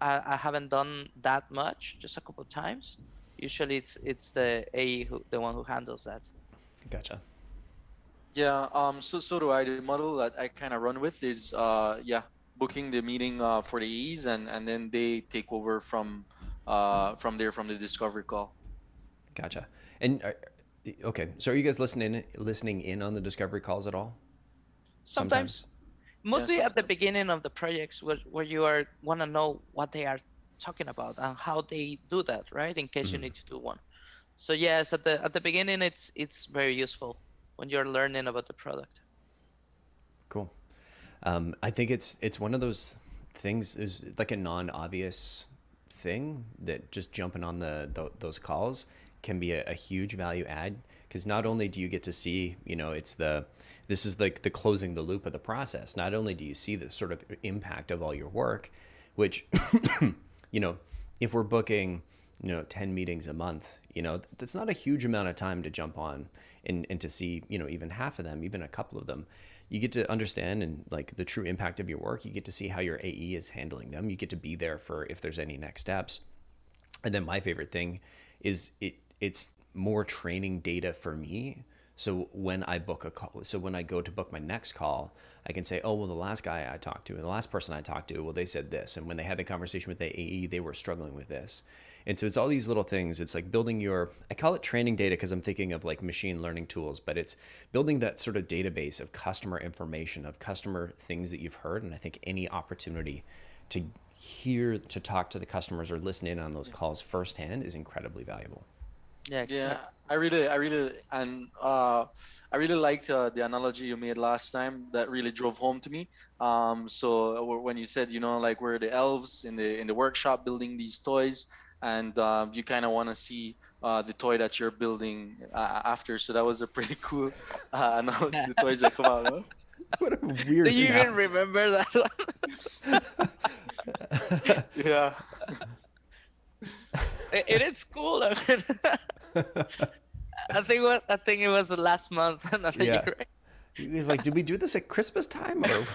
I haven't done that much, just a couple of times. Usually it's the AE the one who handles that. Gotcha. Yeah, so do I. The model that I kind of run with is booking the meeting for the E's, and then they take over from there, from the discovery call. Gotcha. And okay, so are you guys listening in on the discovery calls at all? Sometimes. Mostly at the sometimes. beginning of the projects where you want to know what they are talking about and how they do that, right? In case you need to do one. So yes, at the beginning it's very useful when you're learning about the product. Cool. I think it's one of those things, is like a non-obvious thing, that just jumping on those calls can be a huge value add, because not only do you get to see, this is like the closing the loop of the process. Not only do you see the sort of impact of all your work, which, if we're booking, 10 meetings a month, that's not a huge amount of time to jump on and to see, even half of them, even a couple of them. You get to understand and like the true impact of your work. You get to see how your AE is handling them. You get to be there for if there's any next steps. And then my favorite thing is it's more training data for me. So when I book a call, so when I go to book my next call, I can say, oh, well, the last guy I talked to and the last person I talked to, well, they said this. And when they had the conversation with the AE, they were struggling with this. And so it's all these little things. It's like building I call it training data because I'm thinking of like machine learning tools, but it's building that sort of database of customer information, of customer things that you've heard. And I think any opportunity to talk to the customers or listen in on those calls firsthand is incredibly valuable. Yeah, exactly. Yeah, I really liked the analogy you made last time. That really drove home to me. So when you said, like we're the elves in the workshop building these toys, and you kind of want to see the toy that you're building after. So that was a pretty cool analogy. The toys that come out. Huh? What a weird Do you even analogy. remember that one? Yeah. It's cool. I mean, I think it was the last month. Another Yeah. year, right? He's like, did we do this at Christmas time? Or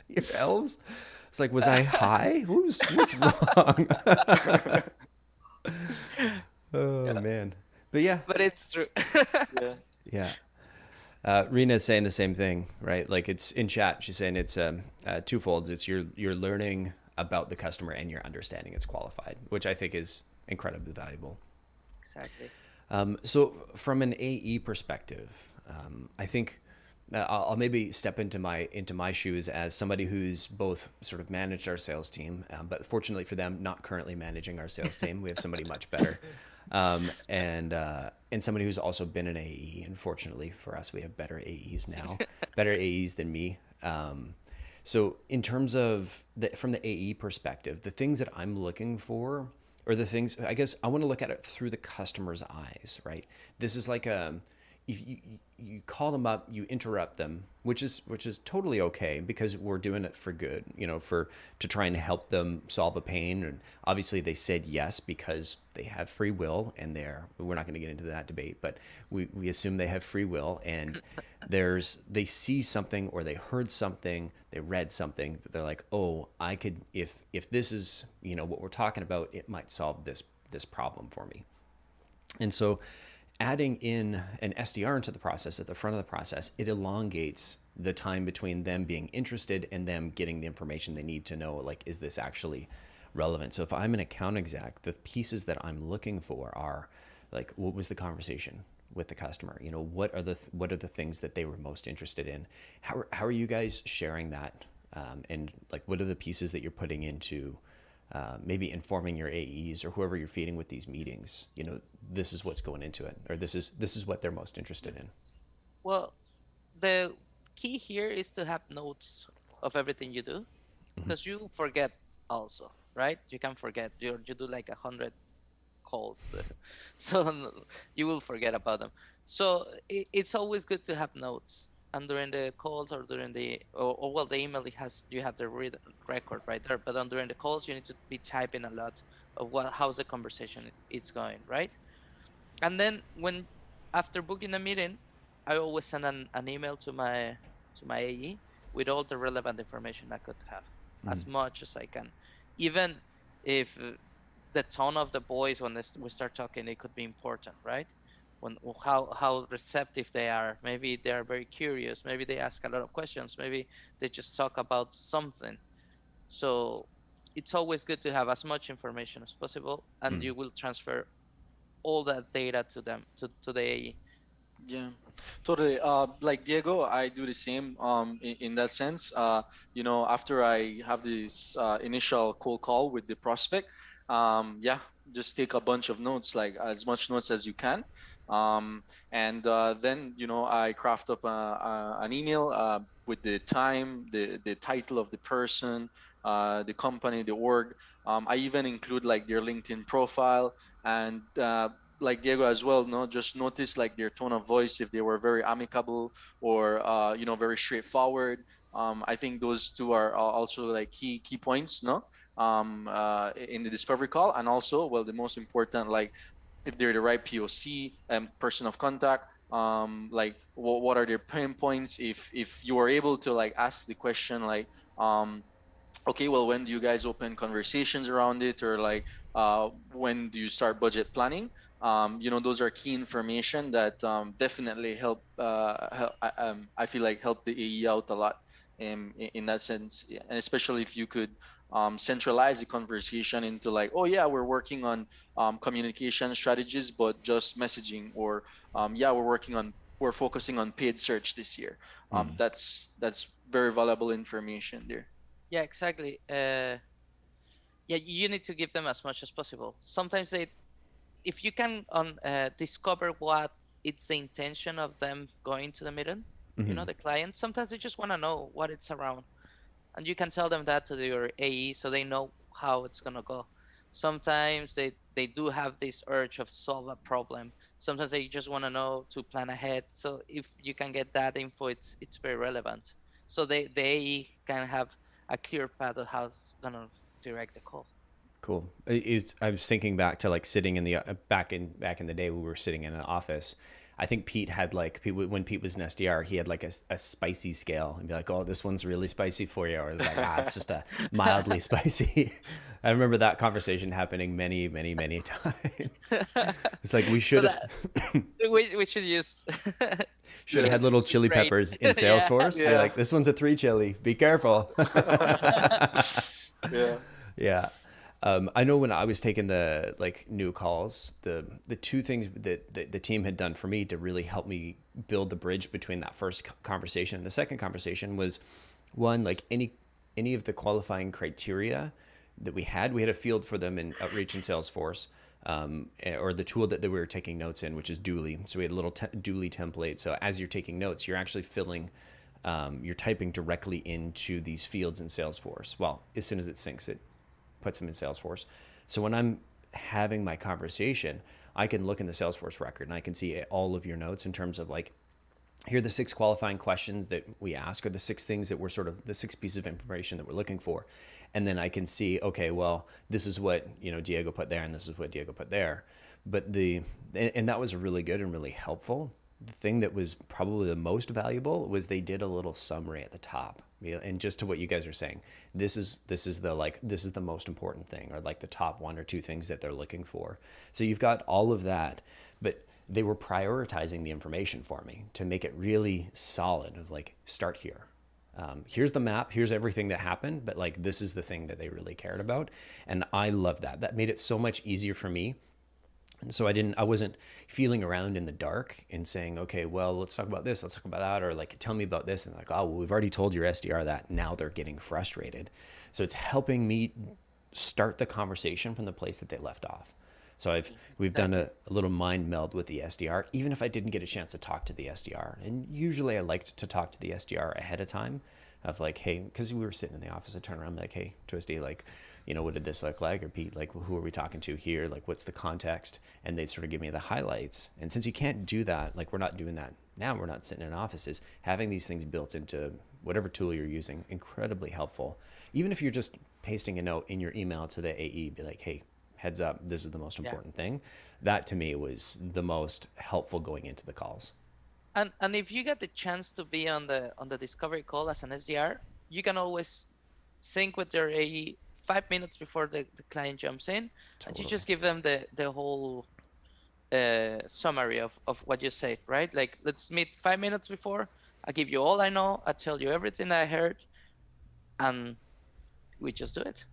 your elves? It's like, was I high? What's wrong? Oh, man. But yeah. But it's true. Yeah. Yeah. Rena's saying the same thing, right? Like it's in chat. She's saying it's twofold. It's you're learning about the customer and you're understanding it's qualified, which I think is incredibly valuable. Exactly. So from an AE perspective, I think I'll maybe step into my shoes as somebody who's both sort of managed our sales team, but fortunately for them, not currently managing our sales team. We have somebody much better, and somebody who's also been an AE. And fortunately for us, we have better AEs now, better AEs than me. So in terms of from the AE perspective, the things that I'm looking for, or the things, I guess I want to look at it through the customer's eyes, right? This is like if you call them up, you interrupt them, which is totally okay because we're doing it for good, to try and help them solve a pain. And obviously they said yes because they have free will, and we're not going to get into that debate, but we assume they have free will, and they see something or they heard something, they read something that they're like, oh, I could, if this is, what we're talking about, it might solve this problem for me. And so adding in an SDR into the process at the front of the process, it elongates the time between them being interested and them getting the information they need to know, like, is this actually relevant? So if I'm an account exec, the pieces that I'm looking for are like, what was the conversation with the customer? You know, what are the things that they were most interested in? How are you guys sharing that? And like, what are the pieces that you're putting into maybe informing your AEs or whoever you're feeding with these meetings? You know, this is what's going into it, or this is what they're most interested in. Well, the key here is to have notes of everything you do, because you forget also, right? You can forget. You do like 100 calls, so you will forget about them. So it's always good to have notes. And during the calls or during or well, the email, you have the record right there. But during the calls, you need to be typing a lot of how's the conversation it's going, right? And then after booking a meeting, I always send an email to my AE with all the relevant information I could have, as much as I can. Even if the tone of the voice when we start talking, it could be important, right? How receptive they are. Maybe they are very curious. Maybe they ask a lot of questions. Maybe they just talk about something. So it's always good to have as much information as possible, and you will transfer all that data to them, to the AE. Yeah, totally. Like Diego, I do the same in that sense. You know, after I have this initial cold call with the prospect, yeah, just take a bunch of notes, like as much notes as you can. And then, you know, I craft up an email with the time, the title of the person, the company, the org. I even include like their LinkedIn profile and like Diego as well, no, just notice like their tone of voice, if they were very amicable or you know, very straightforward. I think those two are also like key points, no, in the discovery call. And also, well, the most important, like if they're the right POC and person of contact, like what are their pain points? If you are able to like ask the question like, okay, well, when do you guys open conversations around it, or like when do you start budget planning? You know, those are key information that definitely I feel like help the AE out a lot in that sense. And especially if you could centralize the conversation into like, oh yeah, we're working on communication strategies, but just messaging, or yeah, we're focusing on paid search this year. That's very valuable information there. Yeah, exactly. Yeah, you need to give them as much as possible. Sometimes if you can discover what it's the intention of them going to the meeting, you know, the client, sometimes they just want to know what it's around, and you can tell them that to your AE so they know how it's gonna go. Sometimes they do have this urge of solve a problem. Sometimes they just want to know to plan ahead. So if you can get that info, it's very relevant. So the AE can have a clear path of how it's gonna direct the call. Cool. I was thinking back to like sitting in the back in the day we were sitting in an office. I think Pete had like, when Pete was an SDR, he had like a spicy scale and be like, oh, this one's really spicy for you, or it's like, it's just a mildly spicy. I remember that conversation happening many, many, many times. It's like we should we should use should have had little chili peppers in Salesforce. Yeah. Be like, this one's a 3 chili. Be careful. Yeah. Yeah. I know when I was taking the like new calls, the two things that the team had done for me to really help me build the bridge between that first conversation and the second conversation was, one, like any of the qualifying criteria that we had a field for them in Outreach and Salesforce, or the tool that we were taking notes in, which is Dooley. So we had a little Dooley template. So as you're taking notes, you're actually you're typing directly into these fields in Salesforce. Well, as soon as it syncs, it puts them in Salesforce. So when I'm having my conversation, I can look in the Salesforce record and I can see all of your notes in terms of like, here are the 6 qualifying questions that we ask, or the 6 things that we're sort of the 6 pieces of information that we're looking for. And then I can see, okay, well, this is what, you know, Diego put there and this is what Diego put there. But and that was really good and really helpful. The thing that was probably the most valuable was they did a little summary at the top. And just to what you guys are saying, this is the most important thing, or like the top 1 or 2 things that they're looking for. So you've got all of that, but they were prioritizing the information for me to make it really solid of like, start here. Here's the map, here's everything that happened, but like, this is the thing that they really cared about. And I love that. That made it so much easier for me. And so I wasn't feeling around in the dark and saying, okay, well, let's talk about this, let's talk about that, or like, tell me about this. And like, oh, well, we've already told your SDR that. Now they're getting frustrated. So it's helping me start the conversation from the place that they left off. So we've done a little mind meld with the SDR, even if I didn't get a chance to talk to the SDR. And usually I liked to talk to the SDR ahead of time of like, hey, because we were sitting in the office, I turn around like, hey, Twisty, like, you know, what did this look like? Or Pete, like, who are we talking to here? Like, what's the context? And they sort of give me the highlights. And since you can't do that, like we're not doing that now, we're not sitting in offices, having these things built into whatever tool you're using, incredibly helpful. Even if you're just pasting a note in your email to the AE, be like, hey, heads up, this is the most important thing. That to me was the most helpful going into the calls. And if you get the chance to be on the discovery call as an SDR, you can always sync with your AE 5 minutes before the client jumps in, and you just give them the whole summary of what you say, right? Like, let's meet 5 minutes before. I give you all I know. I tell you everything I heard, and we just do it,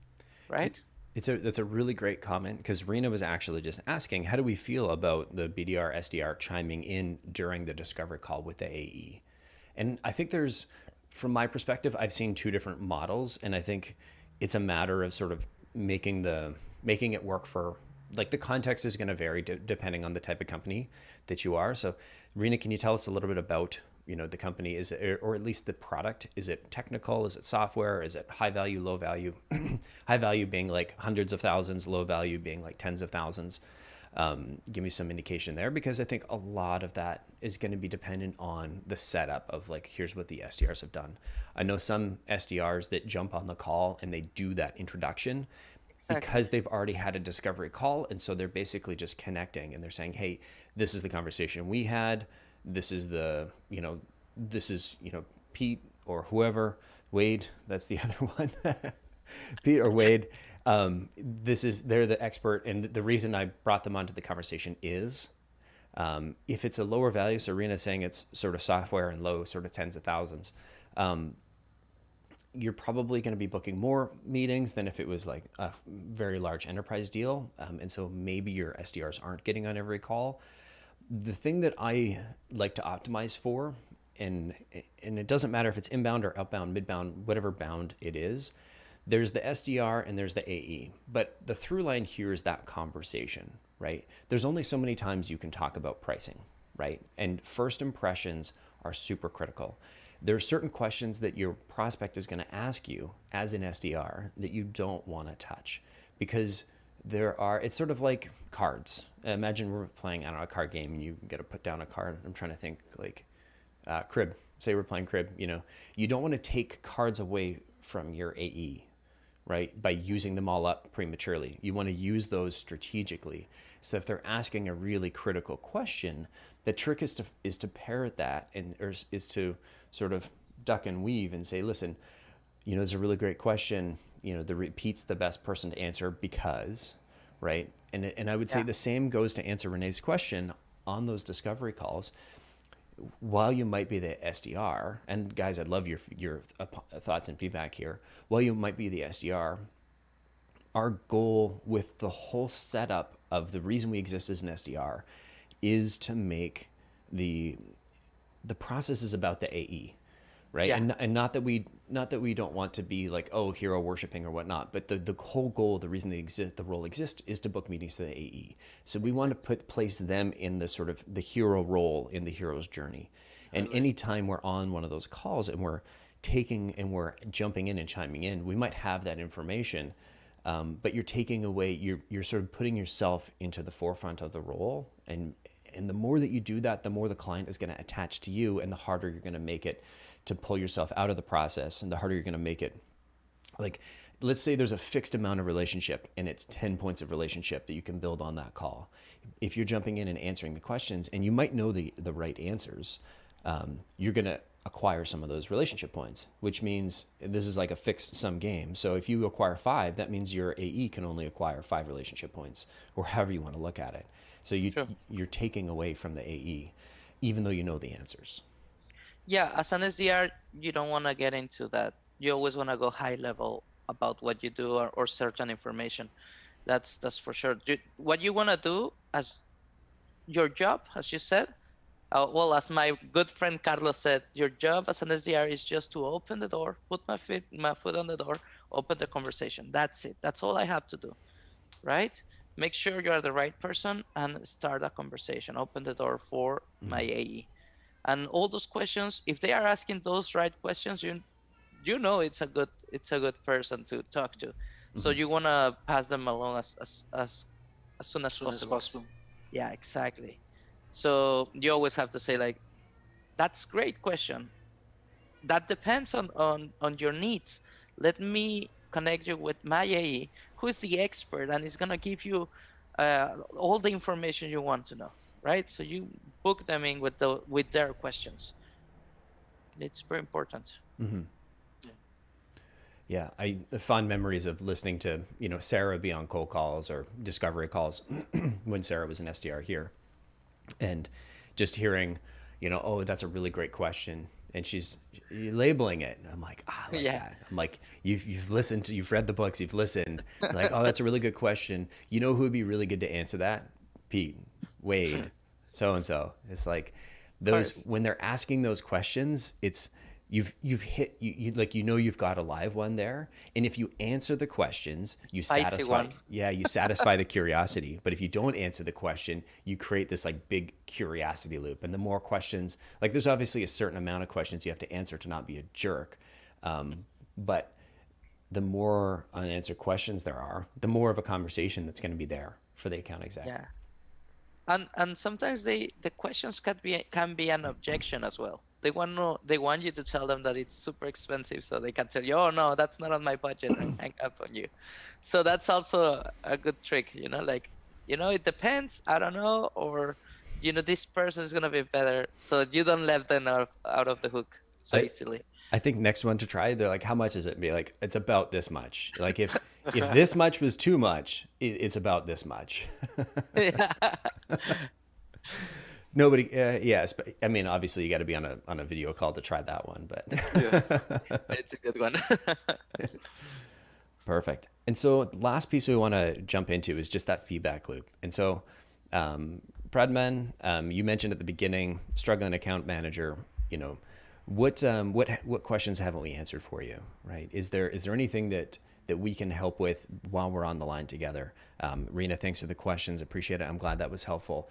right? That's a really great comment, because Rena was actually just asking, how do we feel about the BDR, SDR chiming in during the discovery call with the AE? And I think from my perspective, I've seen two different models, and I think it's a matter of sort of making it work for, like, the context is going to vary depending on the type of company that you are. So Rena, can you tell us a little bit about, you know, the company? Is it, or at least the product? Is it technical? Is it software? Is it high value, low value? High value being like hundreds of thousands, low value being like tens of thousands. Give me some indication there, because I think a lot of that is going to be dependent on the setup of like, here's what the SDRs have done. I know some SDRs that jump on the call and they do that introduction because they've already had a discovery call. And so they're basically just connecting and they're saying, hey, this is the conversation we had. This is Pete or whoever, Wade, that's the other one, Pete or Wade. They're the expert. And the reason I brought them onto the conversation is, if it's a lower value, so Rena's saying it's sort of software and low, sort of tens of thousands, you're probably going to be booking more meetings than if it was like a very large enterprise deal. And so maybe your SDRs aren't getting on every call. The thing that I like to optimize for, and it doesn't matter if it's inbound or outbound, midbound, whatever bound it is, there's the SDR and there's the AE. But the through line here is that conversation, right? There's only so many times you can talk about pricing, right? And first impressions are super critical. There are certain questions that your prospect is going to ask you as an SDR that you don't want to touch, because it's sort of like cards. Imagine we're playing, I don't know, a card game and you got to put down a card. I'm trying to think like crib. Say we're playing crib, you know, you don't want to take cards away from your AE, right? By using them all up prematurely. You want to use those strategically. So if they're asking a really critical question, the trick is to parrot that or is to sort of duck and weave and say, listen, you know, it's a really great question. You know, Pete's the best person to answer because, right? And I would say the same goes to answer Renee's question on those discovery calls. While you might be the SDR, and guys, I'd love your thoughts and feedback here. While you might be the SDR, our goal with the whole setup of the reason we exist as an SDR is to make the process is about the AE, right? Yeah. And not that we don't want to be like, oh, hero worshiping or whatnot, but the whole goal, the reason the role exists is to book meetings to the AE. So we want to place them in the sort of the hero role in the hero's journey. And anytime we're on one of those calls and we're jumping in and chiming in, we might have that information, but you're taking away, you're sort of putting yourself into the forefront of the role. And the more that you do that, the more the client is going to attach to you, and the harder you're going to make it to pull yourself out of the process, and the harder you're going to make it. Like, let's say there's a fixed amount of relationship and it's 10 points of relationship that you can build on that call. If you're jumping in and answering the questions, and you might know the right answers, you're going to acquire some of those relationship points, which means this is like a fixed sum game. So if you acquire 5, that means your AE can only acquire 5 relationship points, or however you want to look at it. So True. you're taking away from the AE, even though you know the answers. Yeah, as an SDR, you don't want to get into that. You always want to go high level about what you do or certain information. That's for sure. What you want to do as your job, as you said, well, as my good friend Carlos said, your job as an SDR is just to open the door, put my foot on the door, open the conversation. That's it. That's all I have to do, right? Make sure you are the right person and start a conversation. Open the door for my AE. And all those questions, if they are asking those right questions, you know it's a good person to talk to. So you want to pass them along as soon as As soon as possible. possible. Yeah, exactly. So you always have to say like, that's great question. That depends on your needs. Let me connect you with my AE, who is the expert and is gonna give you all the information you want to know, right? So you book them in with their questions. It's very important. Yeah, I fond memories of listening to Sarah be on cold calls or discovery calls when Sarah was an SDR here, and just hearing, oh, that's a really great question, and she's labeling it, and I'm like, I like that. I'm like, you've listened to, you've read the books, you've listened. I'm like, oh, that's a really good question. You know who would be really good to answer that? Pete, Wade, so and so. It's like those when they're asking those questions, it's you've hit you've got a live one there, and if you answer the questions, you satisfy you satisfy the curiosity. But if you don't answer the question, you create this like big curiosity loop. And the more questions, like there's obviously a certain amount of questions you have to answer to not be a jerk, but the more unanswered questions there are, the more of a conversation that's going to be there for the account exec. Yeah. And sometimes the questions can be an objection as well. They want you to tell them that it's super expensive, so they can tell you, oh no, that's not on my budget, and hang up on you. So that's also a good trick, like, it depends, I don't know, or this person is gonna be better, so you don't let them out of the hook so easily. I think next one to try, they're like, how much is it? And be like, it's about this much. Like if this much was too much, it's about this much. Yeah. Nobody, yes, but I mean, obviously, you got to be on a video call to try that one, but It's a good one. Perfect. And so, last piece we want to jump into is just that feedback loop. And so, Pradman, you mentioned at the beginning, struggling account manager. What questions haven't we answered for you? Right? Is there anything that we can help with while we're on the line together? Rena, thanks for the questions. Appreciate it. I'm glad that was helpful.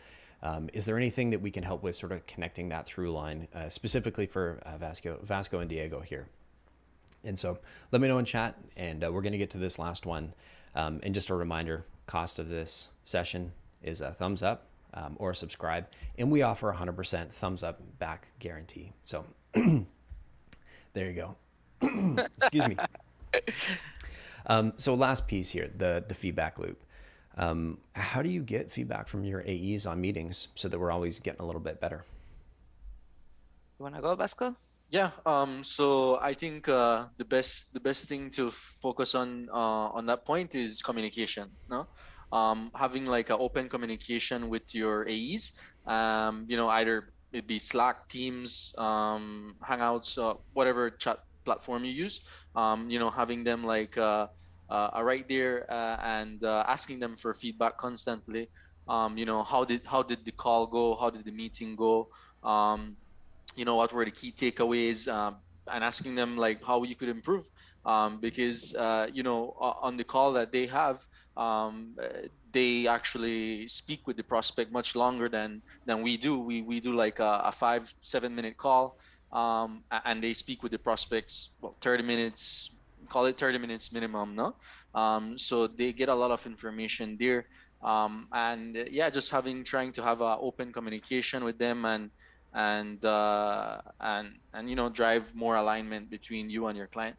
Is there anything that we can help with sort of connecting that through line, specifically for Vasco and Diego here? And so let me know in chat, and we're going to get to this last one. And just a reminder, cost of this session is a thumbs up or subscribe, and we offer 100% thumbs up back guarantee. So there you go. Excuse me. So last piece here, the feedback loop. How do you get feedback from your AEs on meetings so that we're always getting a little bit better? You want to go, Vasco? Yeah. So I think the best thing to focus on that point is communication. No, having like an open communication with your AEs. Either it be Slack, Teams, Hangouts, whatever chat platform you use. Having them like right there and asking them for feedback constantly. How did the call go? How did the meeting go? What were the key takeaways? And asking them like how you could improve. Because on the call that they have, they actually speak with the prospect much longer than we do. We do like a 5-7 minute call, and they speak with the prospects 30 minutes. Call it 30 minutes minimum, no? So they get a lot of information there, and just trying to have an open communication with them and drive more alignment between you and your client.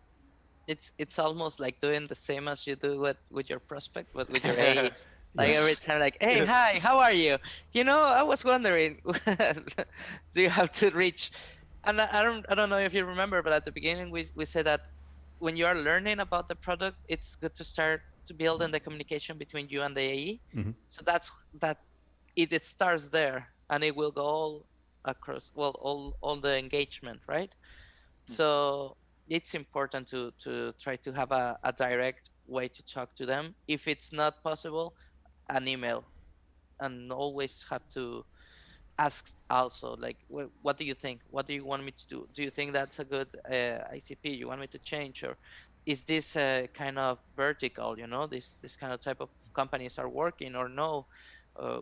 It's almost like doing the same as you do with your prospect, but with your AE. Like every time, like, hey, hi, how are you? I was wondering, do you have to reach? And I don't know if you remember, but at the beginning we said that when you are learning about the product, it's good to start to build in the communication between you and the AE. Mm-hmm. So that it starts there and it will go all across, well, all the engagement, right? So it's important to try to have a direct way to talk to them. If it's not possible, an email, and always have to ask also, like, what do you think? What do you want me to do? Do you think that's a good ICP? You want me to change, or is this kind of vertical? This kind of type of companies are working or no?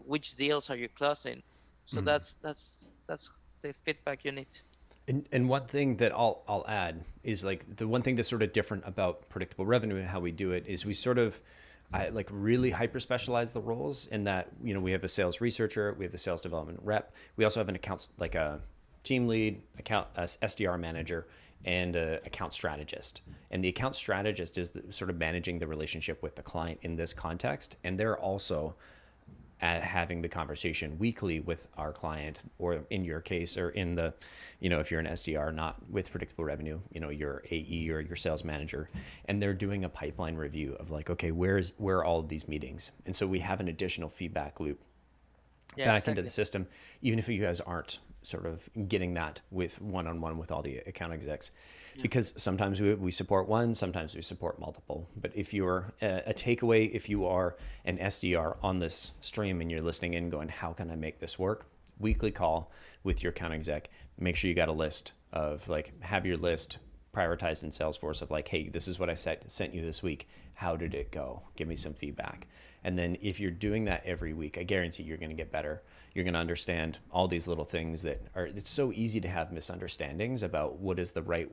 Which deals are you closing? So that's the feedback you need. And one thing that I'll add is like the one thing that's sort of different about predictable revenue and how we do it is we sort of like really hyper specialize the roles in that, we have a sales researcher, we have the sales development rep, we also have an account, like a team lead, SDR manager, and a account strategist. And the account strategist is sort of managing the relationship with the client in this context, and they're also at having the conversation weekly with our client, or in your case, or in the, if you're an SDR, not with predictable revenue, your AE or your sales manager, and they're doing a pipeline review of like, okay, where are all of these meetings? And so we have an additional feedback loop back into the system, even if you guys aren't sort of getting that with one-on-one with all the account execs, because sometimes we support one, sometimes we support multiple. But if you're a takeaway, if you are an SDR on this stream and you're listening in going, how can I make this work? Weekly call with your account exec. Make sure you got a list of like, have your list prioritized in Salesforce of like, hey, this is what I sent you this week. How did it go? Give me some feedback. And then if you're doing that every week, I guarantee you're going to get better. You're going to understand all these little things it's so easy to have misunderstandings about what is the right,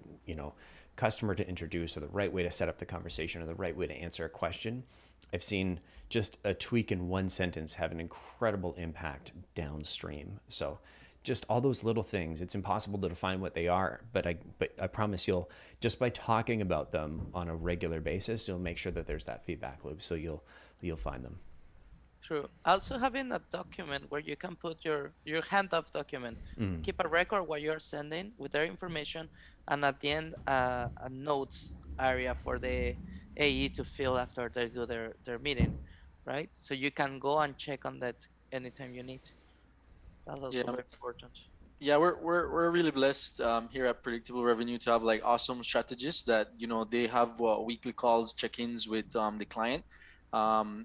customer to introduce, or the right way to set up the conversation, or the right way to answer a question. I've seen just a tweak in one sentence have an incredible impact downstream. So just all those little things, it's impossible to define what they are, but I promise you'll, just by talking about them on a regular basis, you'll make sure that there's that feedback loop. So you'll find them. True. Also having a document where you can put your handoff document, keep a record what you're sending with their information, and at the end a notes area for the AE to fill after they do their meeting, right? So you can go and check on that anytime you need. That's also very important. Yeah, we're really blessed here at Predictable Revenue to have like awesome strategists that they have weekly calls, check-ins with the client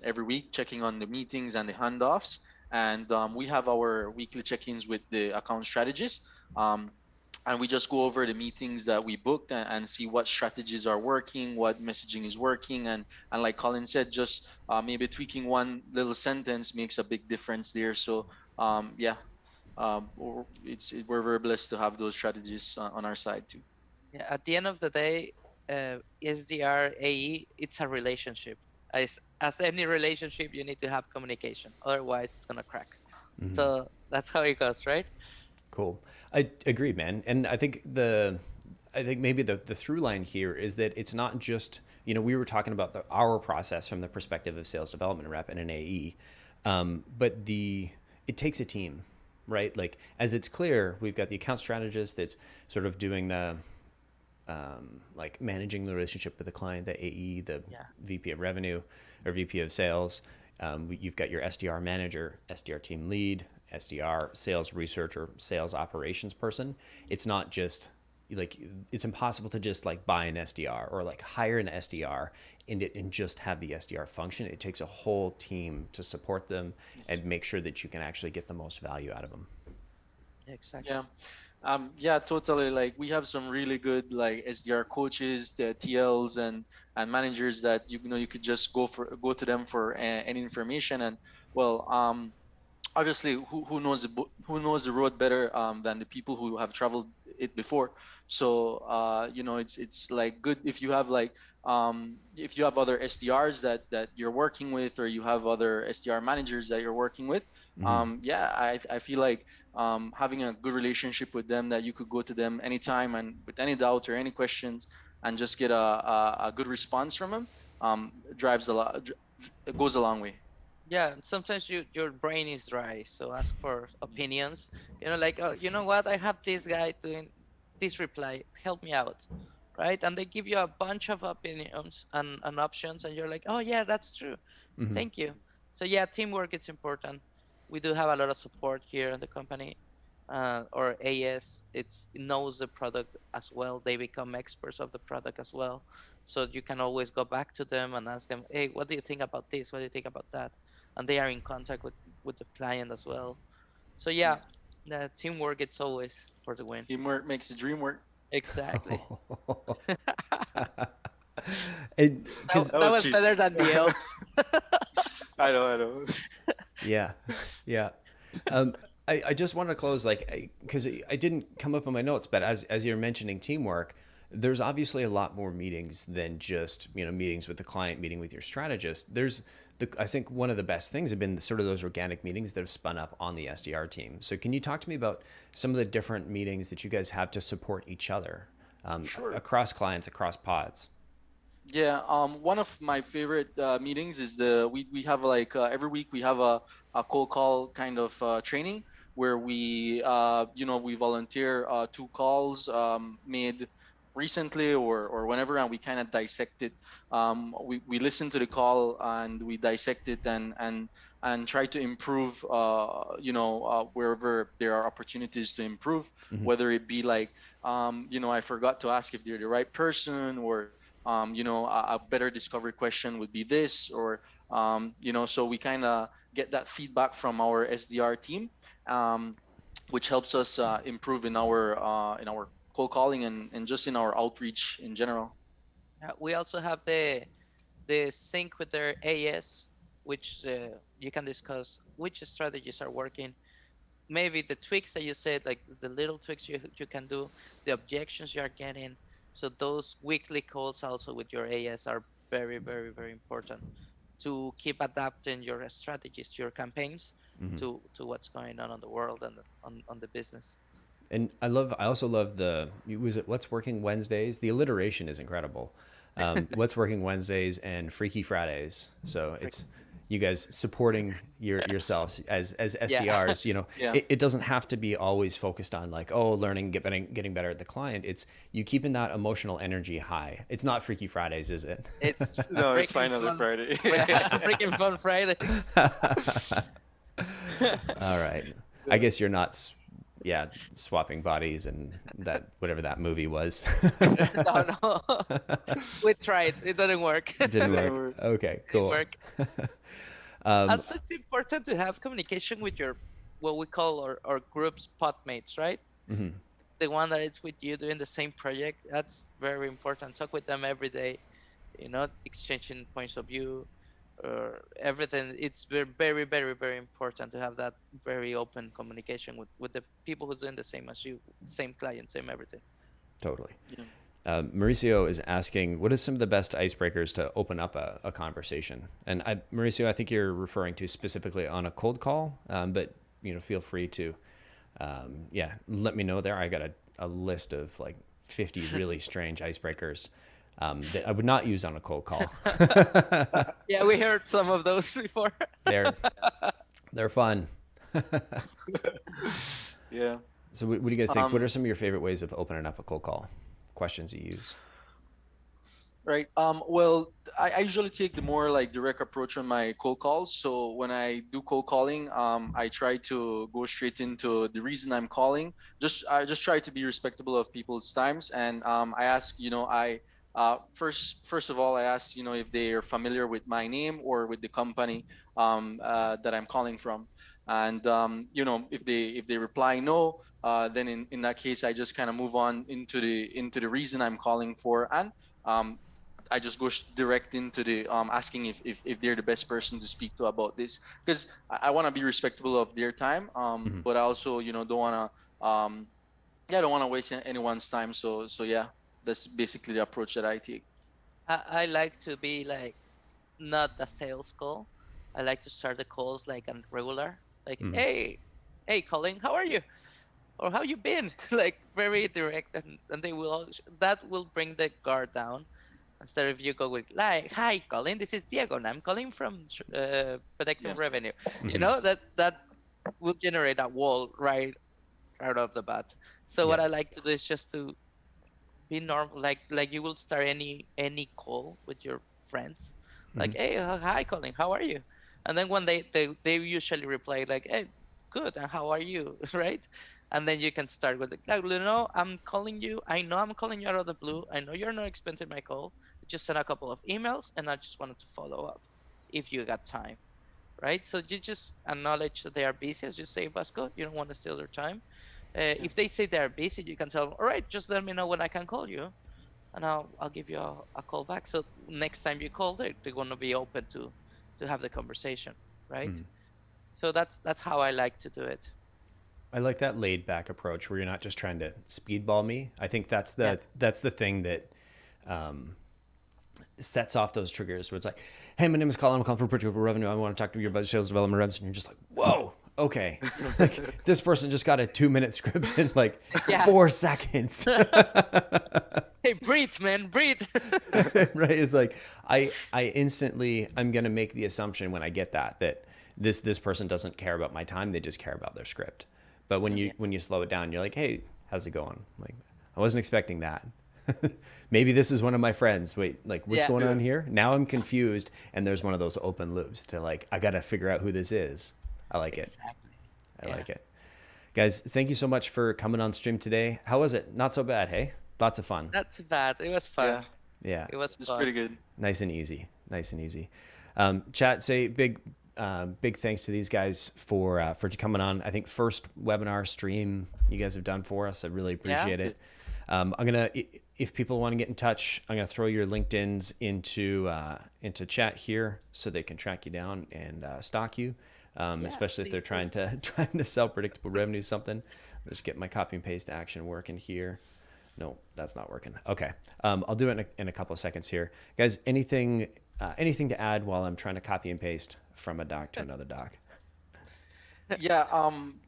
every week, checking on the meetings and the handoffs, and we have our weekly check-ins with the account strategist, and we just go over the meetings that we booked and see what strategies are working, what messaging is working, and like Colin said, just maybe tweaking one little sentence makes a big difference there. So we're very blessed to have those strategies on our side too. Yeah, at the end of the day, SDR AE, it's a relationship. As any relationship, you need to have communication. Otherwise, it's gonna crack. So that's how it goes, right? Cool. I agree, man. And I think maybe the through line here is that it's not just, we were talking about our process from the perspective of sales development rep and an AE, but it takes a team, right? Like, as it's clear, we've got the account strategist that's sort of doing the like managing the relationship with the client, the AE, the VP of revenue or VP of sales. You've got your SDR manager, SDR team lead, SDR sales researcher, sales operations person. It's not just like, it's impossible to just like buy an SDR or like hire an SDR and just have the SDR function. It takes a whole team to support them and make sure that you can actually get the most value out of them. Exactly. Yeah, totally. Like, we have some really good like SDR coaches, the TLs and managers that you could just go to them for any information. And obviously, who knows the road better than the people who have traveled it before. So it's like good if you have like if you have other SDRs that you're working with, or you have other SDR managers that you're working with. I feel like having a good relationship with them, that you could go to them anytime and with any doubt or any questions, and just get a good response from them, drives a lot. It goes a long way. Yeah, sometimes your brain is dry, so ask for opinions. Like, oh, you know what? I have this guy doing this reply. Help me out, right? And they give you a bunch of opinions and options, and you're like, oh yeah, that's true. Thank you. So yeah, teamwork is important. we do have a lot of support here in the company. Or AS, it knows the product as well. They become experts of the product as well. So you can always go back to them and ask them, hey, what do you think about this? What do you think about that? And they are in contact with the client as well. So yeah, the teamwork, it's always for the win. Teamwork makes the dream work. Exactly. And That was was cheap. better than the elves. I know. yeah, yeah. I just want to close, like, because I didn't come up in my notes, but as you're mentioning teamwork, there's obviously a lot more meetings than just, meetings with the client, meeting with your strategist. I think one of the best things have been sort of those organic meetings that have spun up on the SDR team. So can you talk to me about some of the different meetings that you guys have to support each other Sure. across clients, across pods? Yeah, one of my favorite meetings is we have like every week we have a cold call kind of training where we volunteer 2 calls made recently or whenever, and we kind of dissect it. We listen to the call and we dissect it and try to improve wherever there are opportunities to improve, whether it be like I forgot to ask if they're the right person, or a better discovery question would be this, or so we kind of get that feedback from our SDR team, which helps us improve in our cold calling and just in our outreach in general. We also have the sync with their AS, which you can discuss which strategies are working. Maybe the tweaks that you said, like the little tweaks you can do, the objections you are getting. So those weekly calls also with your AS are very, very, very important to keep adapting your strategies to your campaigns to what's going on the world and on the business. And I also love What's Working Wednesdays. The alliteration is incredible. What's Working Wednesdays and Freaky Fridays. So it's you guys supporting yourselves as SDRs. Yeah. It doesn't have to be always focused on like, learning, getting better at the client. It's you keeping that emotional energy high. It's not Freaky Fridays, is it? It's No, it's freaking finally fun. Friday. Freaking fun Fridays. All right. I guess you're not swapping bodies and that whatever that movie was. No. We tried. It didn't work. It didn't work. Okay, cool. Work. And so it's important to have communication with your, what we call our group's podmates, right? The one that is with you doing the same project. That's very important. Talk with them every day, exchanging points of view or everything. It's very, very, very, very important to have that very open communication with the people who's doing the same as you, same client, same everything. Totally. Yeah. Mauricio is asking, what are some of the best icebreakers to open up a conversation? And Mauricio, I think you're referring to specifically on a cold call, but feel free to, let me know there. I got a list of like 50 really strange icebreakers that I would not use on a cold call. Yeah, we heard some of those before. They're fun. Yeah. So what do you guys think? What are some of your favorite ways of opening up a cold call? Questions you use? Right. Well, I usually take the more like direct approach on my cold calls. So when I do cold calling, I try to go straight into the reason I'm calling. I just try to be respectable of people's times, and I ask, first of all, I ask, if they are familiar with my name or with the company that I'm calling from, and if they reply no, then in that case, I just kind of move on into the reason I'm calling for, and I just go direct into the asking if they're the best person to speak to about this, because I want to be respectful of their time, but I also don't want to waste anyone's time. So yeah, that's basically the approach that I take. I like to be like not a sales call. I like to start the calls like a regular, like hey Colin, how are you, or how you been? Like very direct, and they will that will bring the guard down. Instead of you go with like, hi Colin, this is Diego and I'm calling from Predictive Revenue. That will generate a wall right out of the bat. So what I like to do is just to be normal, like you will start any call with your friends, like, hey, hi Colin, how are you? And then when they usually reply like, hey, good, and how are you? Right? And then you can start with like, I'm calling you. I know I'm calling you out of the blue. I know you're not expecting my call. I just sent a couple of emails and I just wanted to follow up if you got time. Right? So you just acknowledge that they are busy, as you say, Vasco. You don't want to steal their time. If they say they're busy, you can tell them, all right, just let me know when I can call you, and I'll give you a call back. So next time you call, they're going to be open to have the conversation, right? So that's how I like to do it. I like that laid back approach where you're not just trying to speedball me. I think that's the thing that sets off those triggers where it's like, hey, my name is Colin. I'm calling for predictable revenue. I want to talk to you about sales development reps. And you're just like, whoa, okay. Like, this person just got a 2-minute script in like 4 seconds. Hey, breathe, man, breathe. Right. It's like, I'm going to make the assumption when I get that this person doesn't care about my time. They just care about their script. But when you slow it down, you're like, hey, how's it going? Like, I wasn't expecting that. Maybe this is one of my friends. Wait, like what's going on here? Now I'm confused. And there's one of those open loops to like, I got to figure out who this is. I like it. I like it. Guys, thank you so much for coming on stream today. How was it? Not so bad. Hey, lots of fun. Not too bad. It was fun. Yeah. It was fun. Pretty good. Nice and easy. Chat, say big thanks to these guys for coming on. I think first webinar stream you guys have done for us. I really appreciate it. I'm gonna, if people want to get in touch, I'm gonna throw your LinkedIn's into chat here so they can track you down and stalk you, especially if they're trying to sell predictable revenue something. Just get my copy and paste action working here. No, that's not working. Okay, I'll do it in a couple of seconds here, guys. Anything to add while I'm trying to copy and paste from a doc to another doc? Yeah,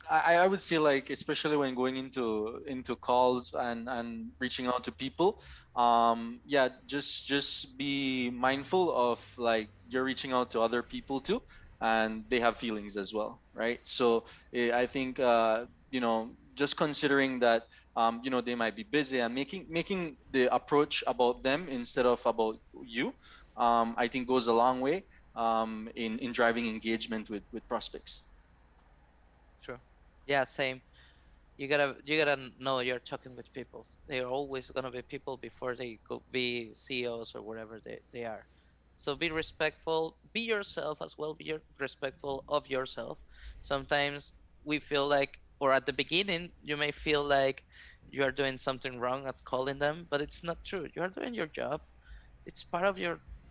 I would say, like, especially when going into calls and reaching out to people, just be mindful of, like, you're reaching out to other people too, and they have feelings as well, right? So I think just considering that they might be busy, and making the approach about them instead of about you, I think goes a long way in driving engagement with prospects. True. Yeah, same. You gotta know you're talking with people. They're always gonna be people before they go be CEOs or whatever they are. So be respectful. Be yourself as well. Be respectful of yourself. Sometimes we feel like, or at the beginning, you may feel like you are doing something wrong at calling them, but it's not true. You are doing your job. It's part of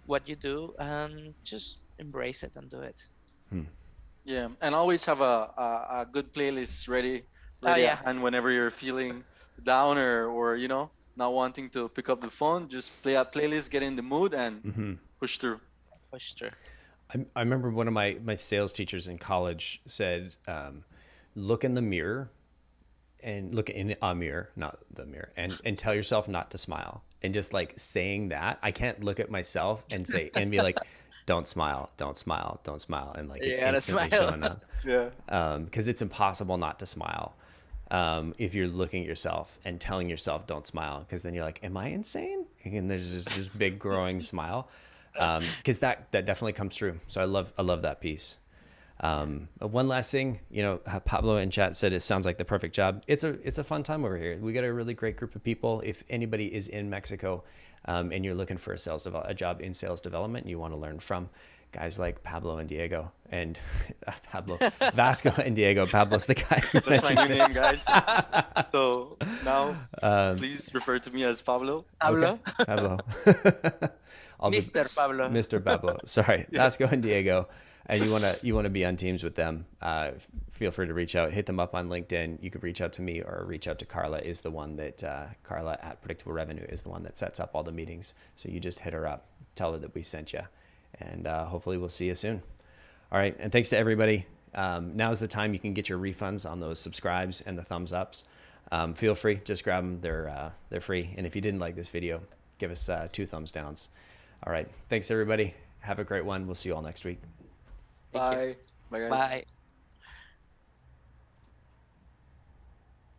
what you do, and just embrace it and do it. Yeah, and always have a good playlist ready at hand whenever you're feeling down or not wanting to pick up the phone. Just play a playlist, get in the mood, and push through. I remember one of my sales teachers in college said, look in the mirror and look in a mirror, not the mirror, and tell yourself not to smile. And just like saying that, I can't look at myself and be like, don't smile, don't smile, don't smile. And like, it's instantly showing up. Because it's impossible not to smile if you're looking at yourself and telling yourself don't smile, because then you're like, am I insane? And there's this just big growing smile, because that definitely comes true. So I love that piece. One last thing, Pablo in chat said it sounds like the perfect job. It's a fun time over here. We got a really great group of people. If anybody is in Mexico and you're looking for a job in sales development, and you want to learn from guys like Pablo and Diego and Vasco and Diego. Pablo's the guy. That's my new name, guys. So now please refer to me as Pablo. Pablo. Okay. Pablo. Mr. Pablo. Mr. Pablo. Sorry, Vasco and Diego. And you wanna be on teams with them, feel free to reach out, hit them up on LinkedIn. You could reach out to me or reach out to Carla. Is the one that Carla at Predictable Revenue is the one that sets up all the meetings. So you just hit her up, tell her that we sent you, and hopefully we'll see you soon. All right, and thanks to everybody. Now's the time you can get your refunds on those subscribes and the thumbs ups. Feel free, just grab them. They're free. And if you didn't like this video, give us 2 thumbs downs. All right, thanks everybody. Have a great one. We'll see you all next week. Bye. Bye, guys. Bye.